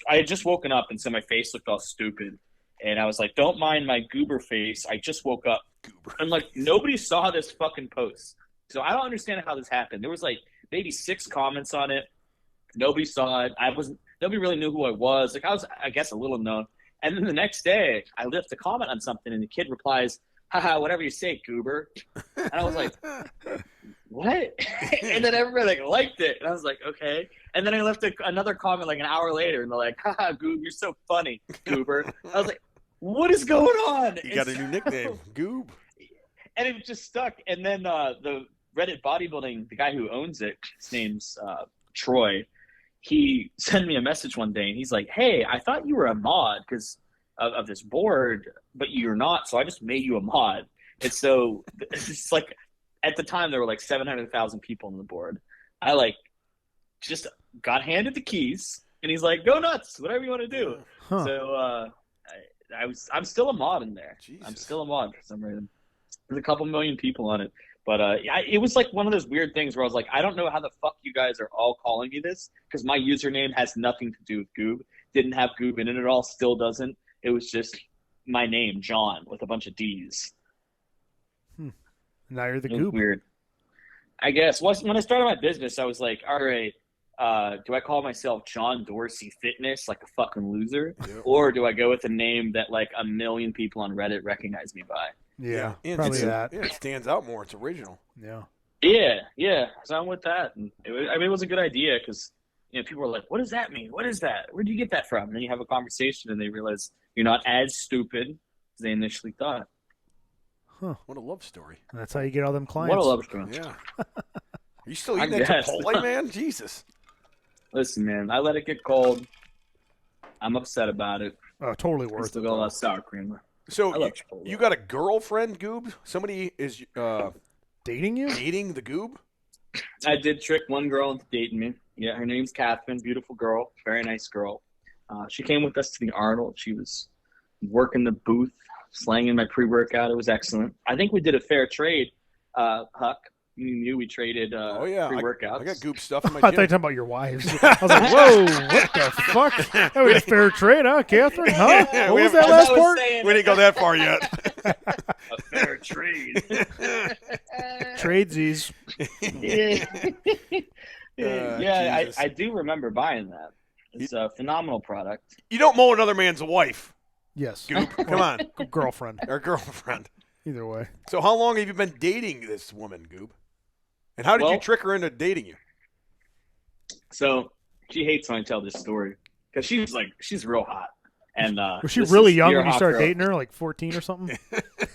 I had just woken up and so my face looked all stupid, and I was like, don't mind my goober face, I just woke up. Goober. And like nobody saw this fucking post, so I don't understand how this happened. There was like maybe 6 comments on it. Nobody saw it. Nobody really knew who I was. Like I was, I guess, a little known. And then the next day, I left a comment on something, and the kid replies, "Haha, whatever you say, goober." And I was like, "What?" And then everybody like liked it, and I was like, "Okay." And then I left another comment like an hour later, and they're like, "Haha, Goob, you're so funny, goober." I was like, "What is going on?" You got a new nickname, Goob. And it just stuck. And then the Reddit bodybuilding, the guy who owns it, his name's Troy. He sent me a message one day, and he's like, "Hey, I thought you were a mod because of this board, but you're not, so I just made you a mod." And so it's like at the time there were like 700,000 people on the board. I like just got handed the keys, and he's like, "Go nuts, whatever you want to do." Huh. So I'm still a mod in there. Jesus. I'm still a mod for some reason. There's a couple million people on it. But it was like one of those weird things where I was like, I don't know how the fuck you guys are all calling me this, because my username has nothing to do with Goob. Didn't have Goob in it at all, still doesn't. It was just my name, John, with a bunch of D's. Now you're the It was Goob. weird. I guess. When I started my business, I was like, all right, do I call myself John Dorsey Fitness, like a fucking loser? Yep. Or do I go with a name that like a million people on Reddit recognize me by? Yeah, And probably it's- that. Yeah, it stands out more. It's original. Yeah. Yeah. So I'm with that. And it was a good idea because people were like, "What does that mean? What is that? Where do you get that from?" And then you have a conversation, and they realize you're not as stupid as they initially thought. What a love story. That's how you get all them clients. What a love story! Yeah. Are you still I eating that guess. Chipotle, man? Jesus. Listen, man, I let it get cold. I'm upset about it. Oh, totally I worth still it. got a lot though. of sour cream. I So love Chipotle. you got a girlfriend, Goob? Somebody is Dating you? dating the Goob? I did trick one girl into dating me. Yeah, her name's Catherine. Beautiful girl. Very nice girl. She came with us to the Arnold. She was working the booth, slanging my pre-workout. It was excellent. I think we did a fair trade, Huck. We traded Oh, yeah. pre-workouts. I got Goob stuff in my I thought you were gym. talking about your wives. I was like, whoa, what the fuck? That was a fair trade, huh, Catherine? Huh? Yeah, What we was haven't- that last As I was part? saying, We didn't go that far yet. a fair trade. Tradesies. Yeah, Jesus. I do remember buying that. It's a phenomenal product. You don't mow another man's wife, Yes. Goob. Come on. Girlfriend. Or girlfriend. Either way. So how long have you been dating this woman, Goob? And how did you Well- trick her into dating you? So she hates when I tell this story because she's real hot. And Was she this really is young your when you hot started girl. dating her? Like 14 or something?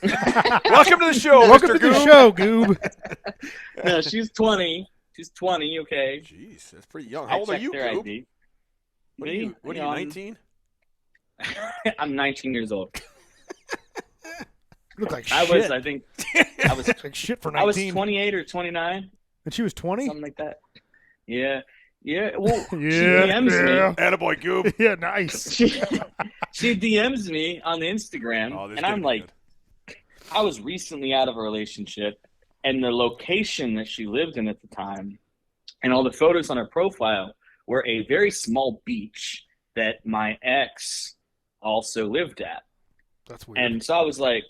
Welcome to the show, Welcome Mr. to the Goob. show, Goob. No, she's 20. She's 20. Okay. Jeez, that's pretty young. I How old are checked you, their Goob? ID. What are Me? you, You know, I'm- 19? I'm 19 years old. Look like I shit. was, I think, I was, like shit for 19. I was 28 or 29, And she was 20? something like that. Yeah. Well, she Yeah, DMs yeah. Attaboy, Goob. Yeah, nice. me. She DMs me on the Instagram, Oh, this and is I'm gonna be like, I was recently out of a relationship, and the location that she lived in at the time, and all the photos on her profile were a very small beach that my ex also lived at. That's weird. And so I was like,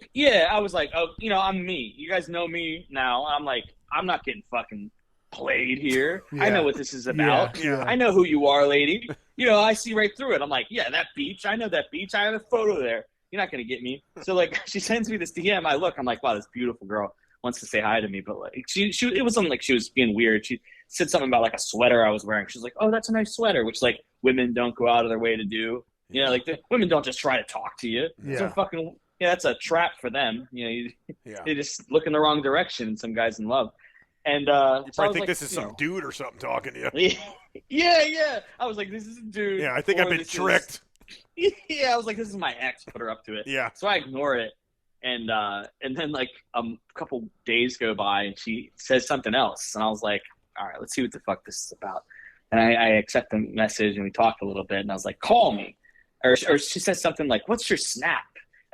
oh, I'm me. You guys know me now. I'm like, I'm not getting fucking played here. I Yeah. know what this is about. Yeah. I know who you are, lady. I see right through it. I'm like, yeah, that beach. I know that beach. I have a photo there. You're not going to get me. So, like, she sends me this DM. I look. I'm like, wow, this beautiful girl wants to say hi to me. But, like, it wasn't like she was being weird. She said something about, like, a sweater I was wearing. She's like, oh, that's a nice sweater, which, like, women don't go out of their way to do. Like, the women don't just try to talk to you. Yeah. So fucking, that's a trap for them. Yeah. They just look in the wrong direction, and some guy's in love. And You so I probably was think like, this is some know, dude or something talking to you. yeah. I was like, this is a dude. Yeah, I think or I've been this is- tricked. Yeah, I was like, this is my ex. Put her up to it. Yeah. So I ignore it, and then like a couple days go by, and she says something else, and I was like, all right, let's see what the fuck this is about. And I accept the message, and we talked a little bit, and I was like, call me, or she says something like, what's your Snap?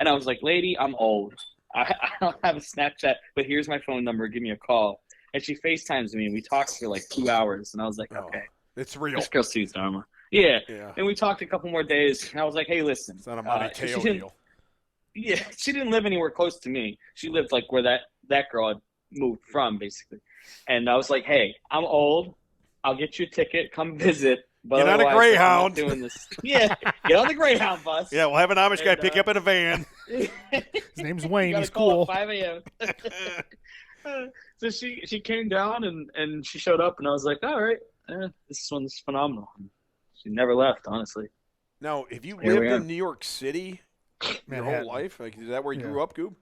And I was like, lady, I'm old. I don't have a Snapchat, but here's my phone number. Give me a call. And she FaceTimes me, and we talked for like 2 hours, and I was like, okay, it's real. this girl sees Dharma. Yeah. Yeah. And we talked a couple more days, and I was like, hey, listen. It's not a money tail deal. Yeah, she didn't live anywhere close to me. She lived like where that girl had moved from, basically. And I was like, hey, I'm old. I'll get you a ticket. Come visit. But get on a Greyhound. Doing this. Yeah, get on the Greyhound bus. Yeah, we'll have an Amish guy pick you up in a van. His name's Wayne. He's call cool. At 5 a.m. So she came down and she showed up, and I was like, all right, this one's phenomenal. She never left, honestly. Now, have you Here lived in New York City your Manhattan. whole life? Like, is that where you grew up, Goob?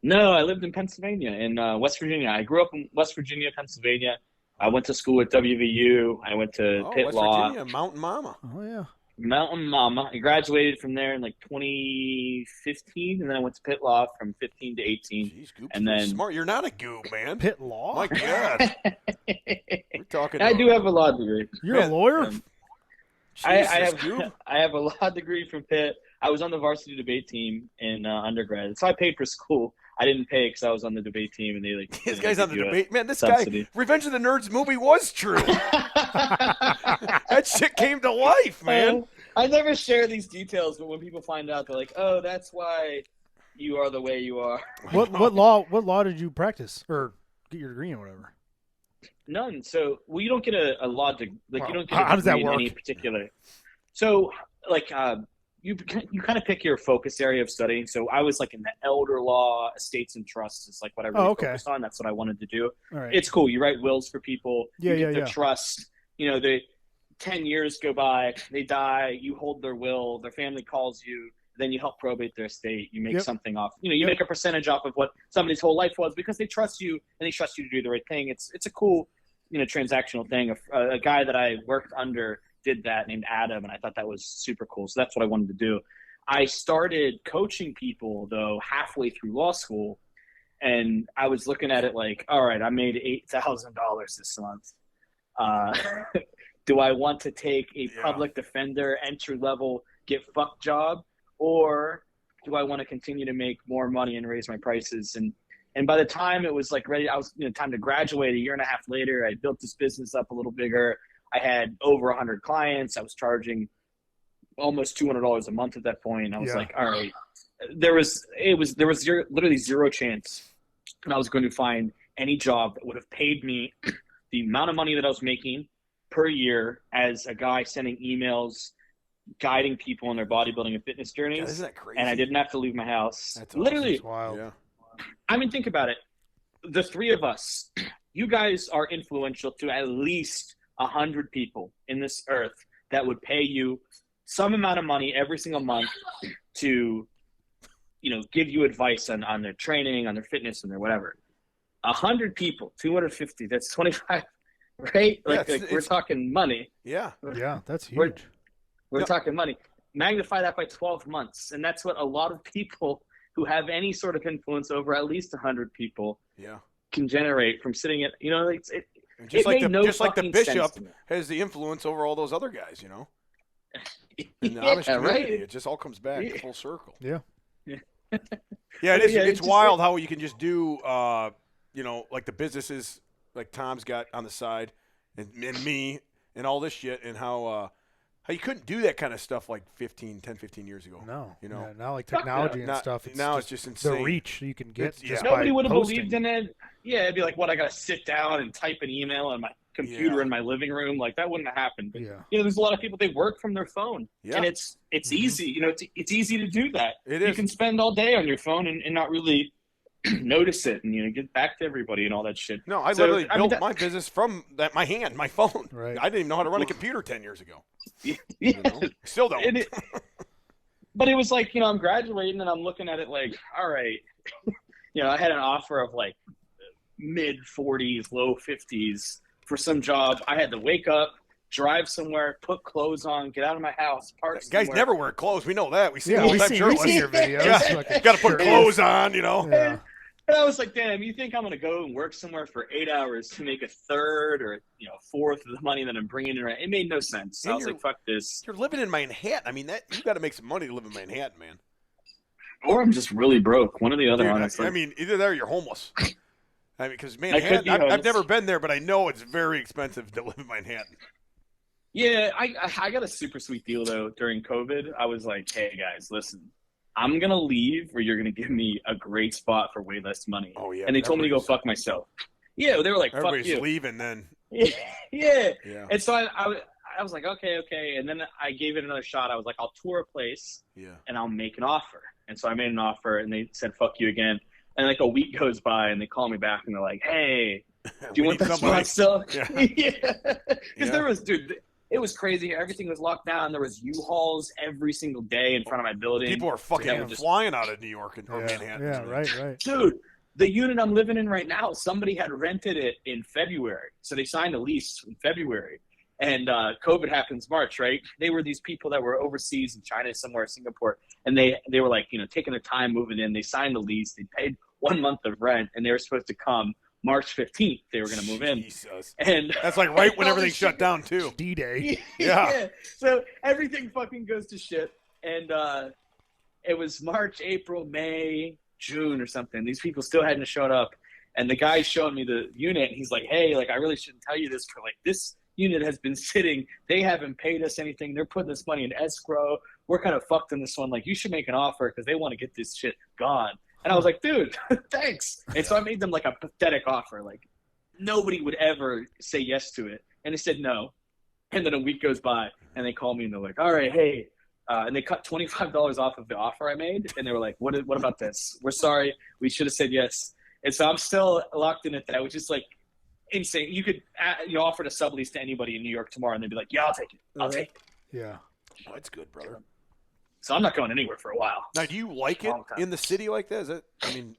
No, I lived in Pennsylvania, in West Virginia. I grew up in West Virginia, Pennsylvania. I went to school at WVU. I went to Pitt West Law. Virginia, Mountain Mama. Oh yeah. Mountain Mama. I graduated from there in like 2015, and then I went to Pitt Law from 15 to 18. Jeez, Goob's and then smart. You're not a Goob, man. Pitt Law. My God. We're talking. I do have a law degree. You're a lawyer. I Jesus, Goob. have a law degree from Pitt. I was on the varsity debate team in undergrad, so I paid for school. I didn't pay because I was on the debate team, and they like. This guy's on the debate. Man, this subsidy. guy, Revenge of the Nerds movie was true. That shit came to life, man. I never share these details, but when people find out, they're like, "Oh, that's why you are the way you are." What law did you practice or get your degree in, whatever? None. So, well, you don't get a law degree. Like, you don't get a how does that degree in work? any particular. So, like, you kind of pick your focus area of studying. So, I was like in the elder law, estates and trusts is like what I really focused on. That's what I wanted to do. All right. It's cool. You write wills for people. Yeah, you get yeah. the trust. You know, 10 years go by, they die, you hold their will, their family calls you, then you help probate their estate. You make something off. You know, you make a percentage off of what somebody's whole life was because they trust you and they trust you to do the right thing. It's a cool, transactional thing. A guy that I worked under did that named Adam, and I thought that was super cool. So that's what I wanted to do. I started coaching people, though, halfway through law school, and I was looking at it like, all right, I made $8,000 this month. Do I want to take a public defender entry-level get-fucked job, or do I want to continue to make more money and raise my prices? And by the time it was like ready, I was time to graduate. A year and a half later, I built this business up a little bigger. I had over 100 clients. I was charging almost $200 a month at that point. I was like, all right, there was literally zero chance that I was going to find any job that would have paid me the amount of money that I was making per year as a guy sending emails, guiding people on their bodybuilding and fitness journeys. God, isn't that crazy? And I didn't have to leave my house. That's literally. awesome. Wild. Yeah. I mean, think about it. The three of us, you guys are influential to at least 100 people in this earth that would pay you some amount of money every single month to, give you advice on their training, on their fitness, and their whatever. 100 people, 250, that's 25, right? Like we're talking money. Yeah. Yeah, that's huge. We're talking money. Magnify that by 12 months. And that's what a lot of people who have any sort of influence over at least 100 people can generate from sitting at, just like the bishop has the influence over all those other guys, In the Amish community, it just all comes back full circle. Yeah. Yeah, it is. It's wild how you can just do, like the businesses like Tom's got on the side and me and all this shit and how you couldn't do that kind of stuff like 10, 15 years ago. No. You know? Now like technology and stuff. It's just insane. The reach you can get just Nobody by would have posting. believed in it. Yeah, it'd be like, what, I got to sit down and type an email on my computer in my living room? Like, that wouldn't have happened. But, there's a lot of people, they work from their phone. Yeah. And it's easy. It's easy to do that. It is. You can spend all day on your phone and not really notice it and, get back to everybody and all that shit. No, I literally built my business from my phone. Right. I didn't even know how to run a computer 10 years ago. Yeah. Still don't. But it was like, I'm graduating and I'm looking at it like, all right, I had an offer of like mid 40s, low 50s for some job. I had to wake up, drive somewhere, put clothes on, get out of my house, park Guys somewhere. never wear clothes. We know that. We see Yeah, them all we the time see shirtless. your videos. Yeah. Like, Got to put shirtless. clothes on, you know. Yeah. And I was like, damn, you think I'm going to go and work somewhere for 8 hours to make a third or, fourth of the money that I'm bringing in? It made no sense. So I was like, fuck this. You're living in Manhattan. I mean, you got to make some money to live in Manhattan, man. Or I'm just really broke. One or the other, Dude, honestly. I mean, either that or you're homeless. I mean, because Manhattan, I've homeless. never been there, but I know it's very expensive to live in Manhattan. Yeah, I got a super sweet deal, though, during COVID. I was like, hey, guys, listen. I'm going to leave or you're going to give me a great spot for way less money. Oh, yeah. And they told me to go fuck myself. Yeah, they were like, fuck you. Everybody's leaving then. Yeah. And so I was like, okay. And then I gave it another shot. I was like, I'll tour a place and I'll make an offer. And so I made an offer and they said, fuck you again. And like a week goes by and they call me back and they're like, hey, do you want that spot still? Yeah. Because there was, dude, it was crazy. Everything was locked down. There was U-Hauls every single day in front of my building. People are fucking flying out of New York or Manhattan. Yeah, right. Dude, the unit I'm living in right now, somebody had rented it in February. So they signed a lease in February. And COVID happens March, right? They were these people that were overseas in China, somewhere, Singapore. And they were like, taking their time moving in. They signed the lease. They paid 1 month of rent. And they were supposed to come March 15th. They were going to move in. Jesus. And that's like right when everything shut down, too. D-Day. Yeah. So everything fucking goes to shit. And it was March, April, May, June or something. These people still hadn't showed up. And the guy's showing me the unit. And he's like, hey, like, I really shouldn't tell you this, but like this unit has been sitting. They haven't paid us anything. They're putting this money in escrow. We're kind of fucked in this one. Like, you should make an offer because they want to get this shit gone. And I was like, dude, thanks. And so I made them like a pathetic offer. Like, nobody would ever say yes to it. And they said no. And then a week goes by and they call me and they're like, all right, hey. And they cut $25 off of the offer I made. And they were like, what about this? We're sorry. We should have said yes. And so I'm still locked in at that, which is like insane. You could offer to sublease to anybody in New York tomorrow and they'd be like, yeah, I'll take it. I'll take it. Yeah. Oh, that's good, brother. So I'm not going anywhere for a while. Now, do you like it in the city like that? Is it? I mean,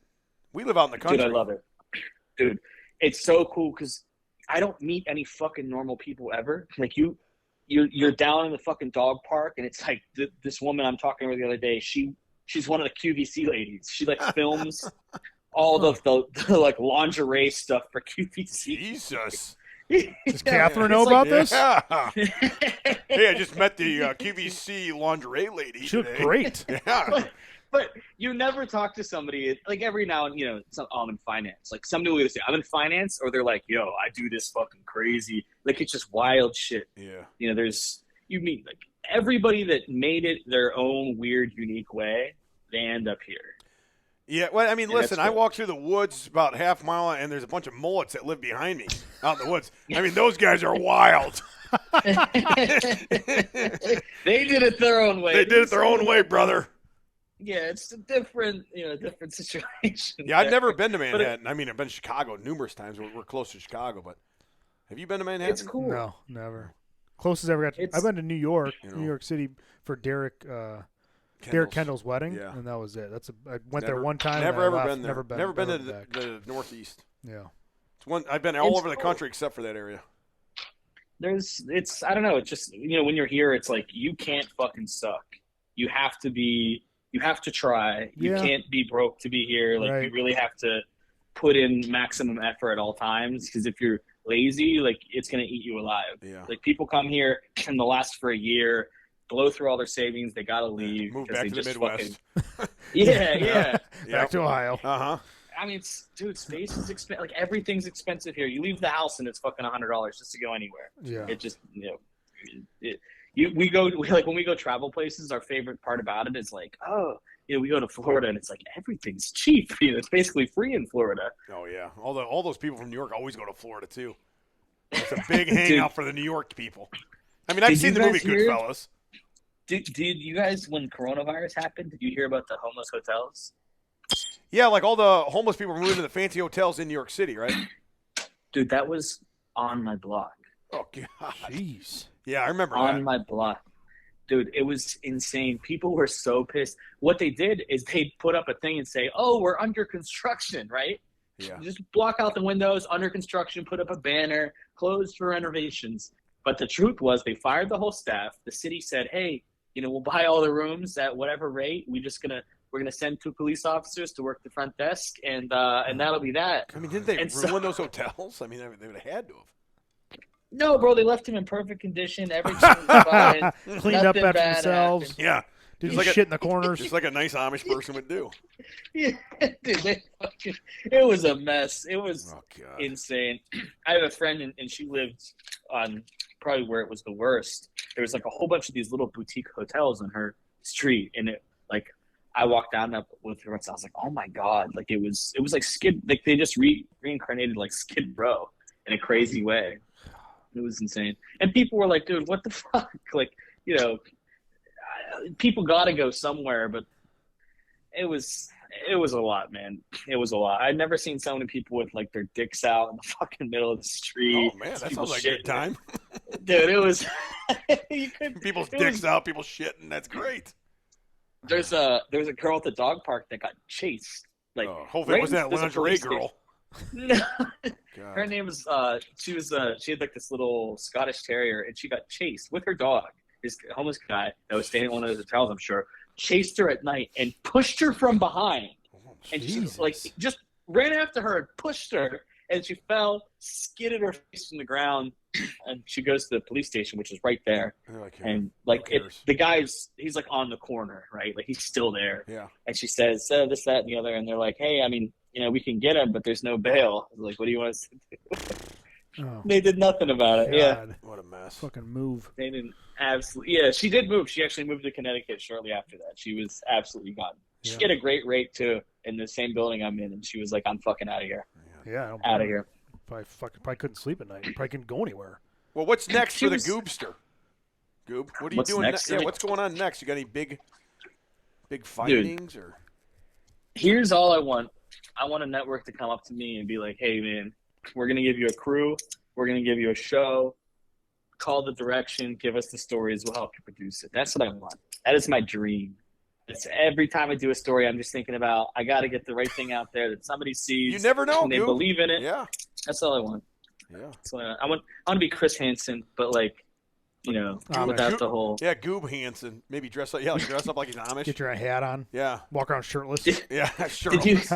we live out in the country. Dude, I love it. Dude, it's so cool because I don't meet any fucking normal people ever. Like you're down in the fucking dog park and it's like this woman I'm talking to the other day. She's one of the QVC ladies. She like films all the like lingerie stuff for QVC. Jesus. Does Catherine know about this? Yeah. Hey, I just met the QVC lingerie lady. She looked great. Yeah. But you never talk to somebody, like every now and, I'm in finance. Like somebody will either say, I'm in finance, or they're like, yo, I do this fucking crazy. Like it's just wild shit. Yeah. You meet like everybody that made it their own weird, unique way, they end up here. Yeah, well, I mean, listen, I walk through the woods about half mile, and there's a bunch of mullets that live behind me out in the woods. I mean, those guys are wild. They did it their own way. They did it their own way, brother. Yeah, it's a different situation. Yeah, I've never been to Manhattan. I mean, I've been to Chicago numerous times. We're close to Chicago, but have you been to Manhattan? It's cool. No, never. Closest I ever got. I've been to New York, New York City for Derek Kendall's wedding, and that was it. I went there one time. Never ever been there. Never been to the Northeast. Yeah, I've been all over the country except for that area. I don't know. It's just when you're here, it's like you can't fucking suck. You have to try. You can't be broke to be here. Like you really have to put in maximum effort at all times. Because if you're lazy, like it's gonna eat you alive. Yeah. Like people come here and they'll last for a year, blow through all their savings. They gotta leave. Move back to the Midwest. Yeah. Back to Ohio. I mean, dude, space is expensive. Like everything's expensive here. You leave the house and it's fucking $100 just to go anywhere. Yeah. It just we go when we go travel places. Our favorite part about it is like, we go to Florida and it's like everything's cheap. It's basically free in Florida. Oh yeah, all those people from New York always go to Florida too. It's a big hangout for the New York people. I mean, I've seen the movie Goodfellas. Did you guys, when coronavirus happened, did you hear about the homeless hotels? Yeah, like all the homeless people were moving to the fancy hotels in New York City, right? Dude, that was on my block. Oh God, jeez. Yeah, I remember on my block. Dude, it was insane. People were so pissed. What they did is they put up a thing and say, "Oh, we're under construction," right? Yeah. Just block out the windows, under construction, put up a banner, closed for renovations. But the truth was they fired the whole staff. The city said, hey, we'll buy all the rooms at whatever rate. We're going to send 2 police officers to work the front desk, and that'll be that. I mean, didn't they ruin those hotels? I mean, they would have had to have. No, bro, they left him in perfect condition. Everything was fine. Cleaned up Nothing after bad themselves. happened. Yeah. Did Just you shit in the corners? Just like a nice Amish person would do. Yeah, dude, it was a mess. It was insane. I have a friend, and she lived on probably where it was the worst. There was like a whole bunch of these little boutique hotels on her street, and it like I walked down up with her, and I was like, oh my god, like it was like Skid, like they just reincarnated like Skid Row in a crazy way. It was insane, and people were like, dude, what the fuck, like people got to go somewhere, but it was a lot, man. It was a lot. I'd never seen so many people with like their dicks out in the fucking middle of the street. Oh man, that sounds like a good time. Dude, it was people's dicks out, people shitting. That's great. There's a girl at the dog park that got chased. Like, hopefully it was that lingerie girl. No, her name was she had like this little Scottish terrier, and she got chased with her dog. This homeless guy that was staying at one of those hotels, I'm sure, chased her at night and pushed her from behind. And she just ran after her and pushed her, and she fell, skidded her face from the ground, and she goes to the police station, which is right there. And the guy's he's like on the corner, right? Like he's still there. Yeah. And she says this, that, and the other, and they're like, hey, I mean, we can get him, but there's no bail. I was like, what do you want us to do? Oh, they did nothing about it. God. Yeah. What a mess. Fucking move. They didn't absolutely. Yeah, she did move. She actually moved to Connecticut shortly after that. She was absolutely gone. She had a great rate too in the same building I'm in, and she was like, "I'm fucking out of here." Yeah, out of here. Probably couldn't sleep at night. Probably couldn't go anywhere. Well, what's next for the Goobster? Goob, what are you doing next? Yeah, what's going on next? You got any big findings or? Here's all I want. I want a network to come up to me and be like, "Hey, man, we're gonna give you a crew. We're gonna give you a show. Call the direction. Give us the stories. We'll help you produce it." That's what I want. That is my dream. It's every time I do a story, I'm just thinking about I got to get the right thing out there that somebody sees. You never know. And they believe in it. Yeah. That's all I want. Yeah. So I want to be Chris Hansen, but like, without the whole. Yeah, Goob Hansen. Maybe dress up. Yeah, dress up like he's Amish. Get your hat on. Yeah. Walk around shirtless. Yeah, shirtless.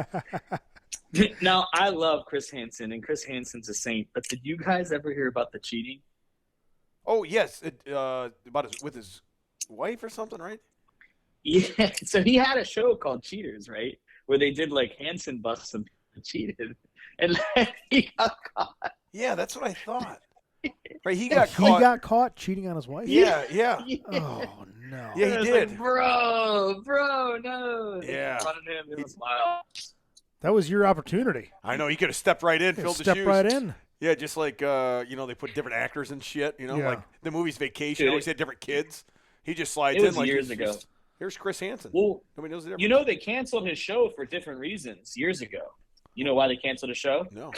Now I love Chris Hansen, and Chris Hansen's a saint. But did you guys ever hear about the cheating? Oh yes, with his wife or something, right? Yeah. So he had a show called Cheaters, right, where they did like Hansen busts some cheated, and he got caught. Yeah, that's what I thought. Right, he got caught. He got caught cheating on his wife. Yeah. Oh no. Yeah, he did. Like, bro, no. Yeah. It was wild. That was your opportunity. I know. He could have stepped right in, filled the shoes. Step right in. Yeah, just like they put different actors and shit. Like the movie's Vacation. Always had different kids. He just slides in like years ago. Here's Chris Hansen. Well, nobody knows the difference. They canceled his show for different reasons years ago. You know why they canceled the show? No.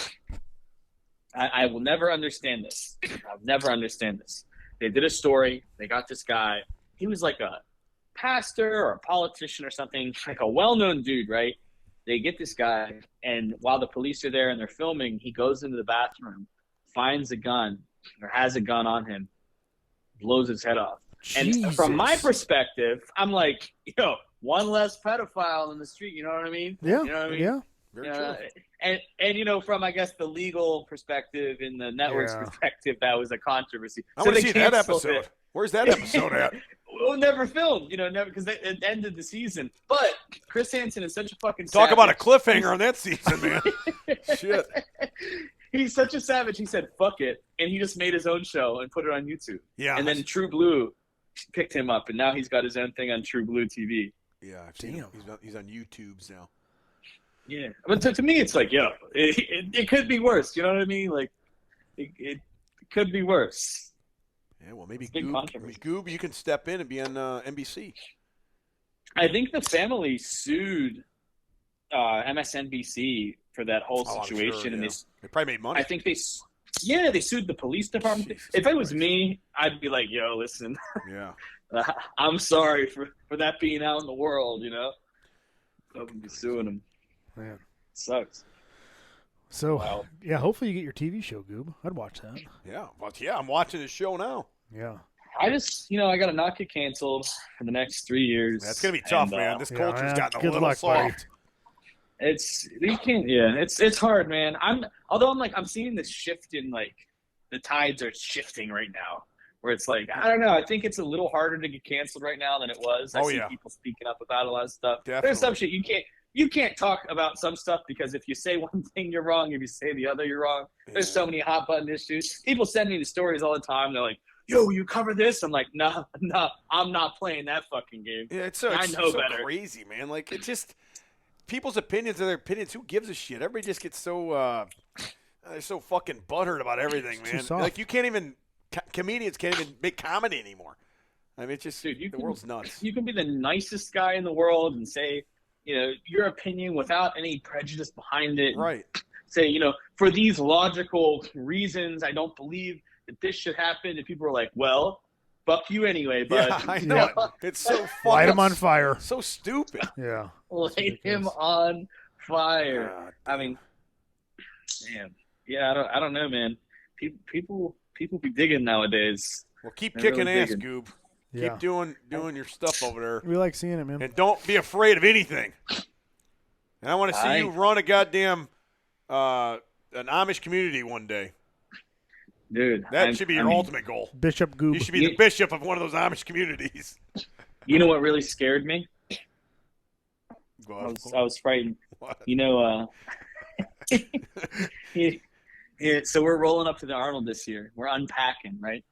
I will never understand this. I'll never understand this. They did a story. They got this guy. He was like a pastor or a politician or something, like a well-known dude, right? They get this guy, and while the police are there and they're filming, he goes into the bathroom, finds a gun, or has a gun on him, blows his head off. Jesus. And from my perspective, I'm like, one less pedophile in the street. You know what I mean? Yeah. You know what I mean? Yeah. Very true. And from, I guess, the legal perspective and the network's perspective, that was a controversy. I want to see that episode. Where's that episode at? Well, never filmed, never, because it ended the season. But Chris Hansen is such a fucking Talk savage. about a cliffhanger on that season, man. Shit. He's such a savage. He said, fuck it. And he just made his own show and put it on YouTube. Yeah. And then True Blue picked him up, and now he's got his own thing on True Blue TV. Yeah, I've seen him. He's on YouTube's now. Yeah. But to me, it's like, it could be worse. You know what I mean? Like, it could be worse. Yeah, well, maybe Goob, you can step in and be on NBC. I think the family sued MSNBC for that whole situation, sure, and they probably made money. I think they sued the police department. Jesus if it was Christ. me, I'd be like, "Yo, listen, Yeah. I'm sorry for that being out in the world." I would be suing them. Man, Sucks. So, Wow. yeah, hopefully you get your TV show, Goob. I'd watch that. Yeah, but yeah, I'm watching this show now. Yeah. I just, I got to not get canceled for the next 3 years. That's gonna be tough, And, man. This Yeah, culture's man. gotten a Good little luck, buddy. soft. It's hard, man. I'm seeing this shift in like the tides are shifting right now, where it's like, I don't know. I think it's a little harder to get canceled right now than it was. I see people speaking up about a lot of stuff. Definitely. There's some shit you can't talk about some stuff because if you say one thing, you're wrong. If you say the other, you're wrong. There's so many hot button issues. People send me the stories all the time. They're like, yo, you cover this? I'm like, no, I'm not playing that fucking game. Yeah, it's so better. crazy, man. Like, it's just people's opinions are their opinions. Who gives a shit? Everybody just gets so they're so fucking butthurt about everything, man. Like, you can't even comedians can't even make comedy anymore. I mean, it's just the world's nuts. You can be the nicest guy in the world and say, your opinion without any prejudice behind it. Right. Say, for these logical reasons, I don't believe that this should happen. And people are like, well, fuck you anyway, bud. Yeah, I know. Yeah. It's so fucking Light him on fire. So stupid. Yeah. Light him on fire. God. I mean, man. Yeah, I don't know, man. People be digging nowadays. Well, keep They're kicking really ass, digging. Goob. Yeah. Keep doing your stuff over there. We like seeing it, man. And don't be afraid of anything. And I want to see you run a goddamn an Amish community one day. Dude. That should be your ultimate goal. Bishop Goob. You should be the bishop of one of those Amish communities. You know what really scared me? Go I ahead. was frightened. What? So we're rolling up to the Arnold this year. We're unpacking, right?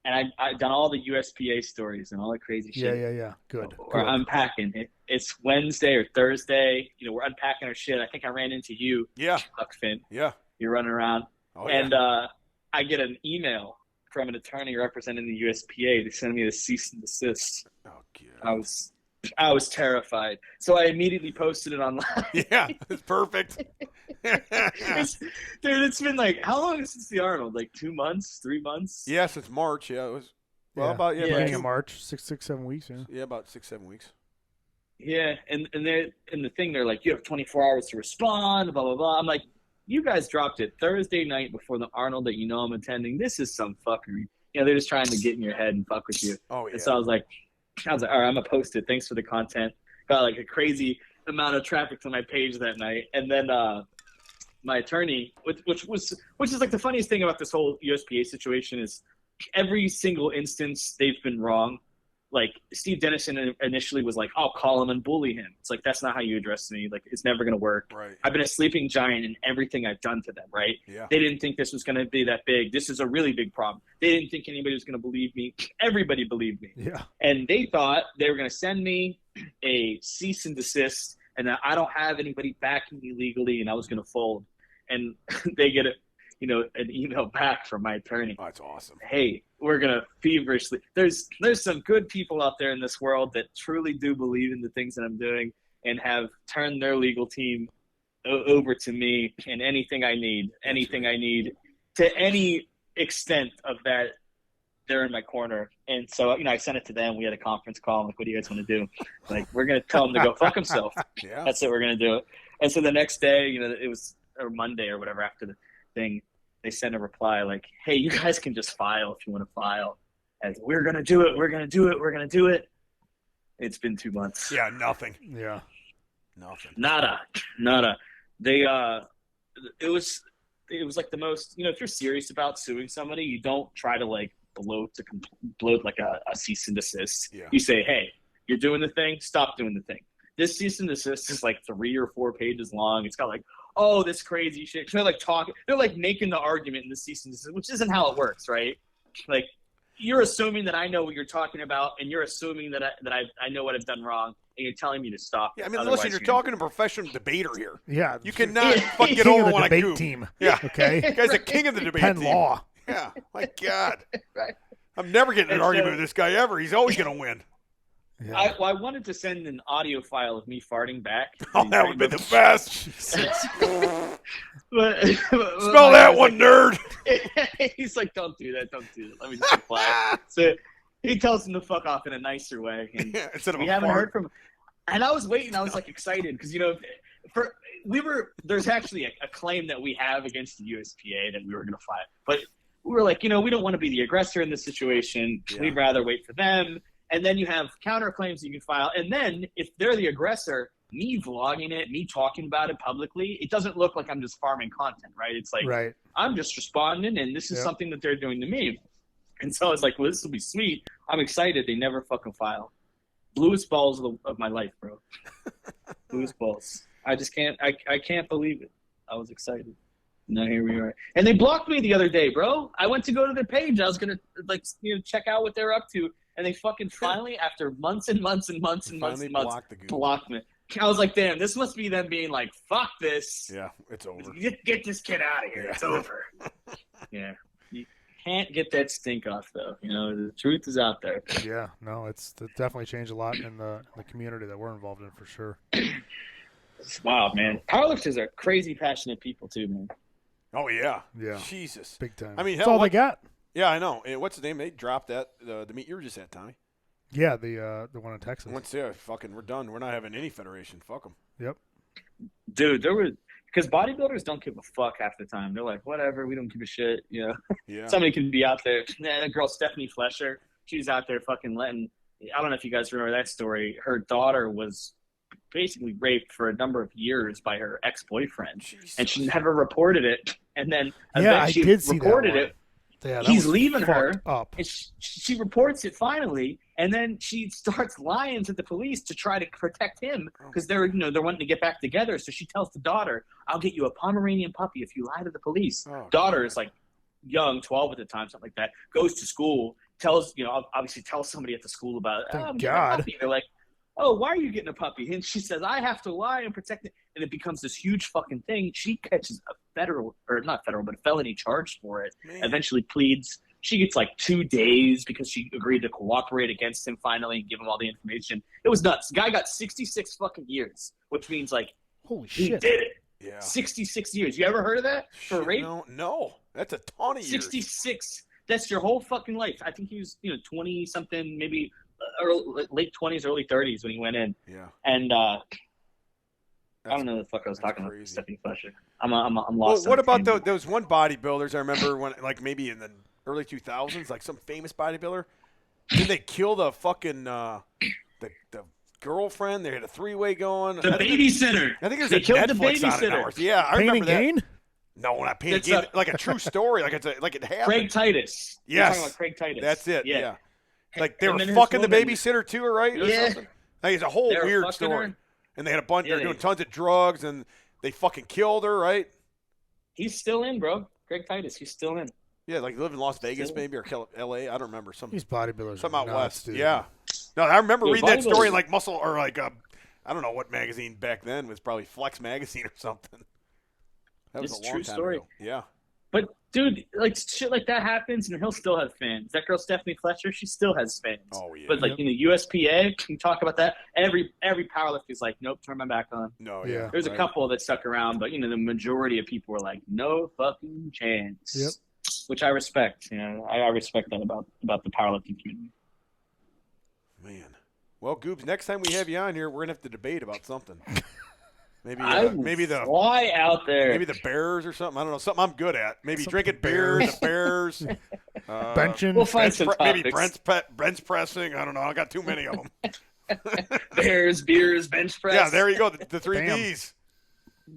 And I've done all the USPA stories and all the crazy shit. Yeah. Good. We're unpacking. It's Wednesday or Thursday. We're unpacking our shit. I think I ran into you, Yeah. Huck Finn. Yeah. You're running around. Oh, yeah. And I get an email from an attorney representing the USPA. They send me the cease and desist. Oh, God. I was terrified. So I immediately posted it online. Yeah, it's perfect. It's been like, how long since the Arnold? Like 2 months, 3 months? Yes, it's March. Yeah, it was. Well, Yeah. about Beginning of March, 6-7 weeks. Yeah. Yeah, about 6-7 weeks. Yeah, and the thing, they're like, you have 24 hours to respond, blah, blah, blah. I'm like, you guys dropped it Thursday night before the Arnold that I'm attending. This is some fuckery. They're just trying to get in your head and fuck with you. Oh, yeah. And so I was like, all right, I'm going to post it. Thanks for the content. Got like a crazy amount of traffic to my page that night. And then my attorney, which is like the funniest thing about this whole USPA situation is every single instance they've been wrong. Like Steve Dennison initially was like, I'll call him and bully him. It's like, that's not how you address me. Like, it's never going to work. Right. I've been a sleeping giant in everything I've done to them, right? Yeah. They didn't think this was going to be that big. This is a really big problem. They didn't think anybody was going to believe me. Everybody believed me. Yeah. And they thought they were going to send me a cease and desist and that I don't have anybody backing me legally and I was going to fold. And they get an email back from my attorney. Oh, that's awesome. Hey, we're going to feverishly. There's some good people out there in this world that truly do believe in the things that I'm doing and have turned their legal team over to me and anything I need to any extent of that, they're in my corner. And so, I sent it to them. We had a conference call. I'm like, what do you guys want to do? Like, we're going to tell him to go fuck himself. Yeah. That's what we're going to do. And so the next day, it was or Monday or whatever after the thing, they sent a reply like, hey, you guys can just file if you want to file. And we're going to do it. We're going to do it. We're going to do it. It's been 2 months. Yeah, nothing. Yeah. Nothing. Nada. They, it was like the most, if you're serious about suing somebody, you don't try to like bloat like a cease and desist. Yeah. You say, hey, you're doing the thing, stop doing the thing. This cease and desist is like 3 or 4 pages long. It's got like, oh, this crazy shit. They're like talking, they're like making the argument in the cease and desist, which isn't how it works, right? Like, you're assuming that I know what you're talking about, and you're assuming that I know what I've done wrong, and you're telling me to stop. Yeah, I mean, Otherwise, listen, you're talking to a profestional debater here. Yeah. You cannot fucking get King over of the one debate like Goob. team. Yeah. Okay. The guy's the king of the debate Penn team. Law. Yeah. My God. Right. I'm never getting in an And argument so- with this guy ever. He's always going to win. Yeah. I wanted to send an audio file of me farting back. Oh, that would be the best. But, Spell that one, nerd. He's like, don't do that. Let me just reply. So he tells him to fuck off in a nicer way. And Yeah, instead of we a haven't fart. heard from him. And I was waiting. I was like excited because, there's actually a claim that we have against the USPA that we were going to file. But we were like, we don't want to be the aggressor in this situation. Yeah. We'd rather wait for them. And then you have counterclaims that you can file. And then if they're the aggressor, me vlogging it, me talking about it publicly, it doesn't look like I'm just farming content, right? It's like, I'm just responding, and this is something that they're doing to me. And so I was like, well, this will be sweet. I'm excited. They never fucking file. Bluest balls of my life, bro. Bluest balls. I just can't. I can't believe it. I was excited. Now here we are. And they blocked me the other day, bro. I went to go to their page. I was gonna check out what they're up to, and they fucking finally, after months and months and months and months and months, blocked me. I was like, damn, this must be them being like, fuck this. Yeah, it's over. Get this kid out of here. It's over. Yeah. You can't get that stink off, though. The truth is out there. Yeah, no, it's definitely changed a lot in the community that we're involved in, for sure. It's wild, man. Powerlifters are crazy passionate people, too, man. Oh, yeah. Yeah. Jesus. Big time. I mean, that's all they got. Yeah, I know. And what's the name? They dropped that, the meet you were just at, Tommy. Yeah, the one in Texas. We're done. We're not having any federation. Fuck them. Yep. Dude, because bodybuilders don't give a fuck half the time. They're like, whatever, we don't give a shit. Yeah. Somebody can be out there. That girl, Stephanie Flesher, she was out there fucking letting, I don't know if you guys remember that story. Her daughter was basically raped for a number of years by her ex-boyfriend. Jesus. And she never reported it. And then she reported it. Yeah, he's leaving her up. And she reports it finally, and then she starts lying to the police to try to protect him because they're wanting to get back together. So she tells the daughter, "I'll get you a Pomeranian puppy if you lie to the police." Daughter is like young, 12 at the time, something like that. Goes to school, tells somebody at the school about it. Thank God. They're like, "Oh, why are you getting a puppy?" And she says, "I have to lie and protect it." And it becomes this huge fucking thing. She catches a felony charge for it. Man. Eventually pleads. She gets like 2 days because she agreed to cooperate against him finally and give him all the information. It was nuts. The guy got 66 fucking years, which means like, holy he shit. did it. Yeah. 66 years. You ever heard of that for rape? No. That's a ton of years. 66. That's your whole fucking life. I think he was 20 something, maybe late 20s, early 30s when he went in. Yeah. And I don't know what the fuck I was talking about. Stephanie Flesher. I'm lost. Well, what about those one bodybuilders? I remember when, like maybe in the early 2000s, like some famous bodybuilder. Did they kill the fucking the girlfriend? They had a 3-way going. The babysitter. I think there's a Netflix on it now. Yeah, I remember that. Gain? No, not Pain and Gain. Like a true story. Like it happened. Craig Titus. Yes. You're talking about Craig Titus. That's it. Yeah. Like they And were then fucking the his woman- babysitter too, right? Or Yeah. something? Like it's a whole They were weird fucking story. her. And they had a bunch. Yeah, They're doing tons of drugs, and they fucking killed her, right? He's still in, bro. Craig Titus. He's still in. Yeah, like live in Las Vegas maybe or L.A. I don't remember. These bodybuilders. Some out nuts, west. dude. Yeah. No, I remember reading that story bodybuilders- like Muscle or like I don't know what magazine back then was probably Flex magazine or something. That was It's a long true time story. ago. Yeah. But dude, like shit like that happens, and he'll still have fans. That girl Stephanie Fletcher, she still has fans. Oh yeah. But like USPA, can talk about that. Every powerlifter is like, nope, turn my back on. No, Yeah. There's a couple that stuck around, but the majority of people were like, no fucking chance. Yep. Which I respect. I respect that about the powerlifting community. Man. Well, Goobs, next time we have you on here, we're gonna have to debate about something. Maybe the fly out there. Maybe the Bears or something. I don't know. Something I'm good at. Maybe drinking beer, the Bears. Benching. We'll find some maybe topics. bench pressing. I don't know. I got too many of them. Bears, beers, bench press. Yeah, there you go. The three Bam. Bs.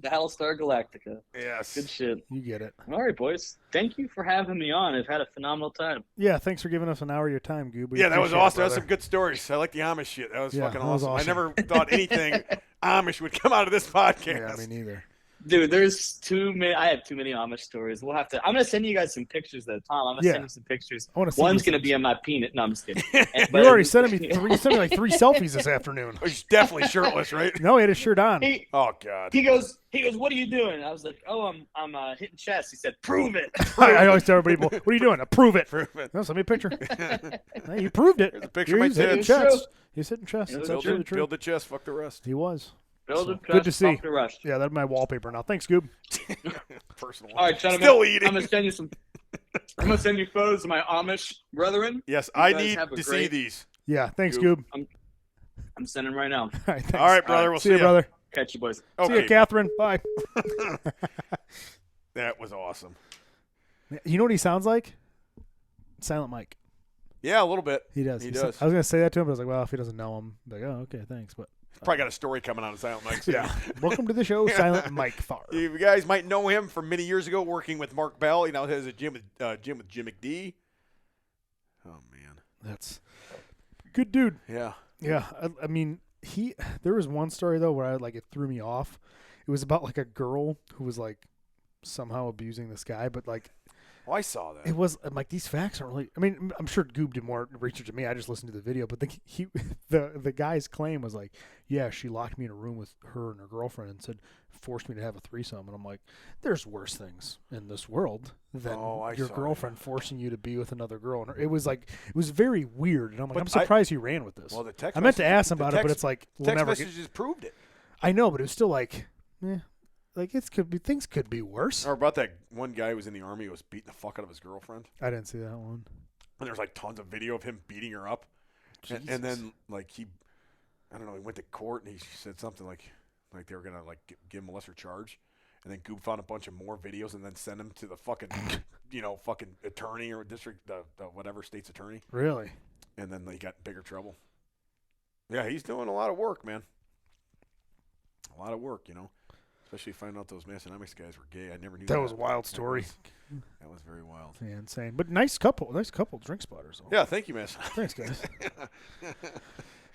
Battlestar Galactica. Yes. Good shit. You get it. All right, boys. Thank you for having me on. I've had a phenomenal time. Yeah, thanks for giving us an hour of your time, Goob. We Yeah, that was appreciate it, awesome. That was brother. some good stories. I like the Amish shit. That was Yeah, fucking that was awesome. I awesome. never thought anything Amish would come out of this podcast. Yeah, me neither. Dude, there's too many. I have too many Amish stories. We'll have to. I'm gonna send you guys some pictures, though, Tom. I'm gonna send you some pictures. I wanna see One's these gonna things. be on my peanut. No, I'm just kidding. You already sent me three. You sent me like 3 selfies this afternoon. He's definitely shirtless, right? No, he had his shirt on. Oh God. He goes. What are you doing? I was like, oh, I'm hitting chest. He said, prove it. I always tell everybody, what are you doing? Prove it. Prove it. No, send me a picture. Hey, you proved it. Here's a picture of my He's hitting tits. chest. He's hitting chest. Yeah, That's build absolutely true. Build the chest. Fuck the rest. He was. Build So, it. good to see. The rush. Yeah, that's my wallpaper now. Thanks, Goob. Personal. All right, gentlemen. Still eating. I'm gonna send you some. I'm gonna send you photos of my Amish brethren. Yes, You I guys need have a to see great- these. Yeah, thanks, Goob. Goob. I'm sending right now. All right, thanks. All right, brother. We'll See you, ya. brother. Catch you, boys. See ya, Catherine. Bye. That was awesome. You know what he sounds like? Silent Mike. Yeah, a little bit. He does. He does. I was going to say that to him, but I was like, well, if he doesn't know him, I'd be like, oh, okay, thanks. But Probably got a story coming out of Silent Mike. yeah. Welcome to the show, Silent Mike Farr. You guys might know him from many years ago working with Mark Bell. He now has a gym with Jim McD. Oh, man. That's good dude. Yeah. Yeah. I mean, there was one story, though, where it threw me off. It was about, like, a girl who was, like, somehow abusing this guy, but, like, Oh, I saw that. it was, like, these facts aren't really, I mean, I'm sure Goob did more research than me. I just listened to the video, but the guy's claim was like, yeah, she locked me in a room with her and her girlfriend and forced me to have a threesome. And I'm like, there's worse things in this world than your girlfriend forcing you to be with another girl. And it was very weird. And I'm like, I'm surprised he ran with this. Well, the text I meant to ask him about it, but it's like, we'll text never messages proved it. I know, but it was still like, like things could be worse. Or about that one guy who was in the Army who was beating the fuck out of his girlfriend. I didn't see that one. And there's like tons of video of him beating her up. And then like he went to court and he said something like they were gonna like give him a lesser charge. And then Goob found a bunch of more videos and then sent him to the fucking fucking attorney or district the whatever state's attorney. Really? And then he got in bigger trouble. Yeah, he's doing a lot of work, man. A lot of work, Especially finding out those Amish guys were gay. I never knew that. That was a wild story. That was very wild. Yeah, insane. But nice couple drink spotters. Though. Yeah, thank you, miss. Thanks, guys.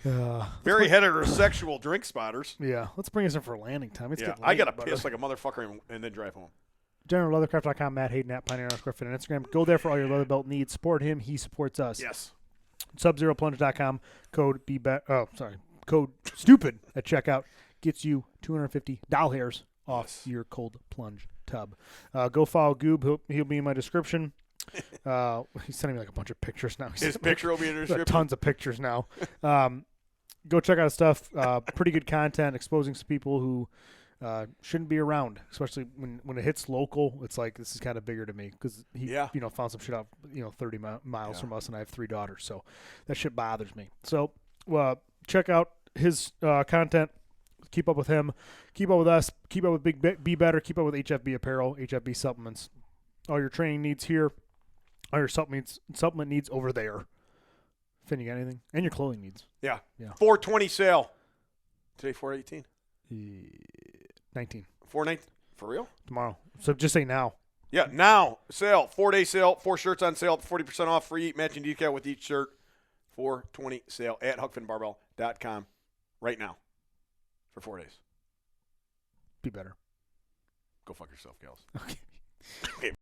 Very heterosexual drink spotters. Yeah, let's bring us in for landing time. It's getting late, I got to piss like a motherfucker and then drive home. GeneralLeathercraft.com, Matt Hayden at Pioneer _ on Instagram. Go there for all your leather belt needs. Support him. He supports us. Yes. SubZeroPlunge.com. Code STUPID at checkout gets you $250 hairs off your cold plunge tub. Go follow Goob. He'll be in my description. He's sending me like a bunch of pictures now. His picture will be in the description. Tons of pictures now. Go check out his stuff. Pretty good content, exposing some people who shouldn't be around, especially when it hits local. It's like, this is kind of bigger to me because he found some shit out 30 miles from us, and I have 3 daughters, so that shit bothers me. So check out his content. Keep up with him. Keep up with us. Keep up with Be Better. Keep up with HFB Apparel, HFB Supplements. All your training needs here. All your supplement needs over there. Finn, you got anything? And your clothing needs. Yeah. 420 sale. Today, 418. 19. 419. For real? Tomorrow. So just say now. Yeah, now. Sale. 4-day sale. 4 shirts on sale. 40% off. Free matching decal with each shirt. 420 sale at huckfinnbarbell.com right now for 4 days. Be better. Go fuck yourself, gals. Okay.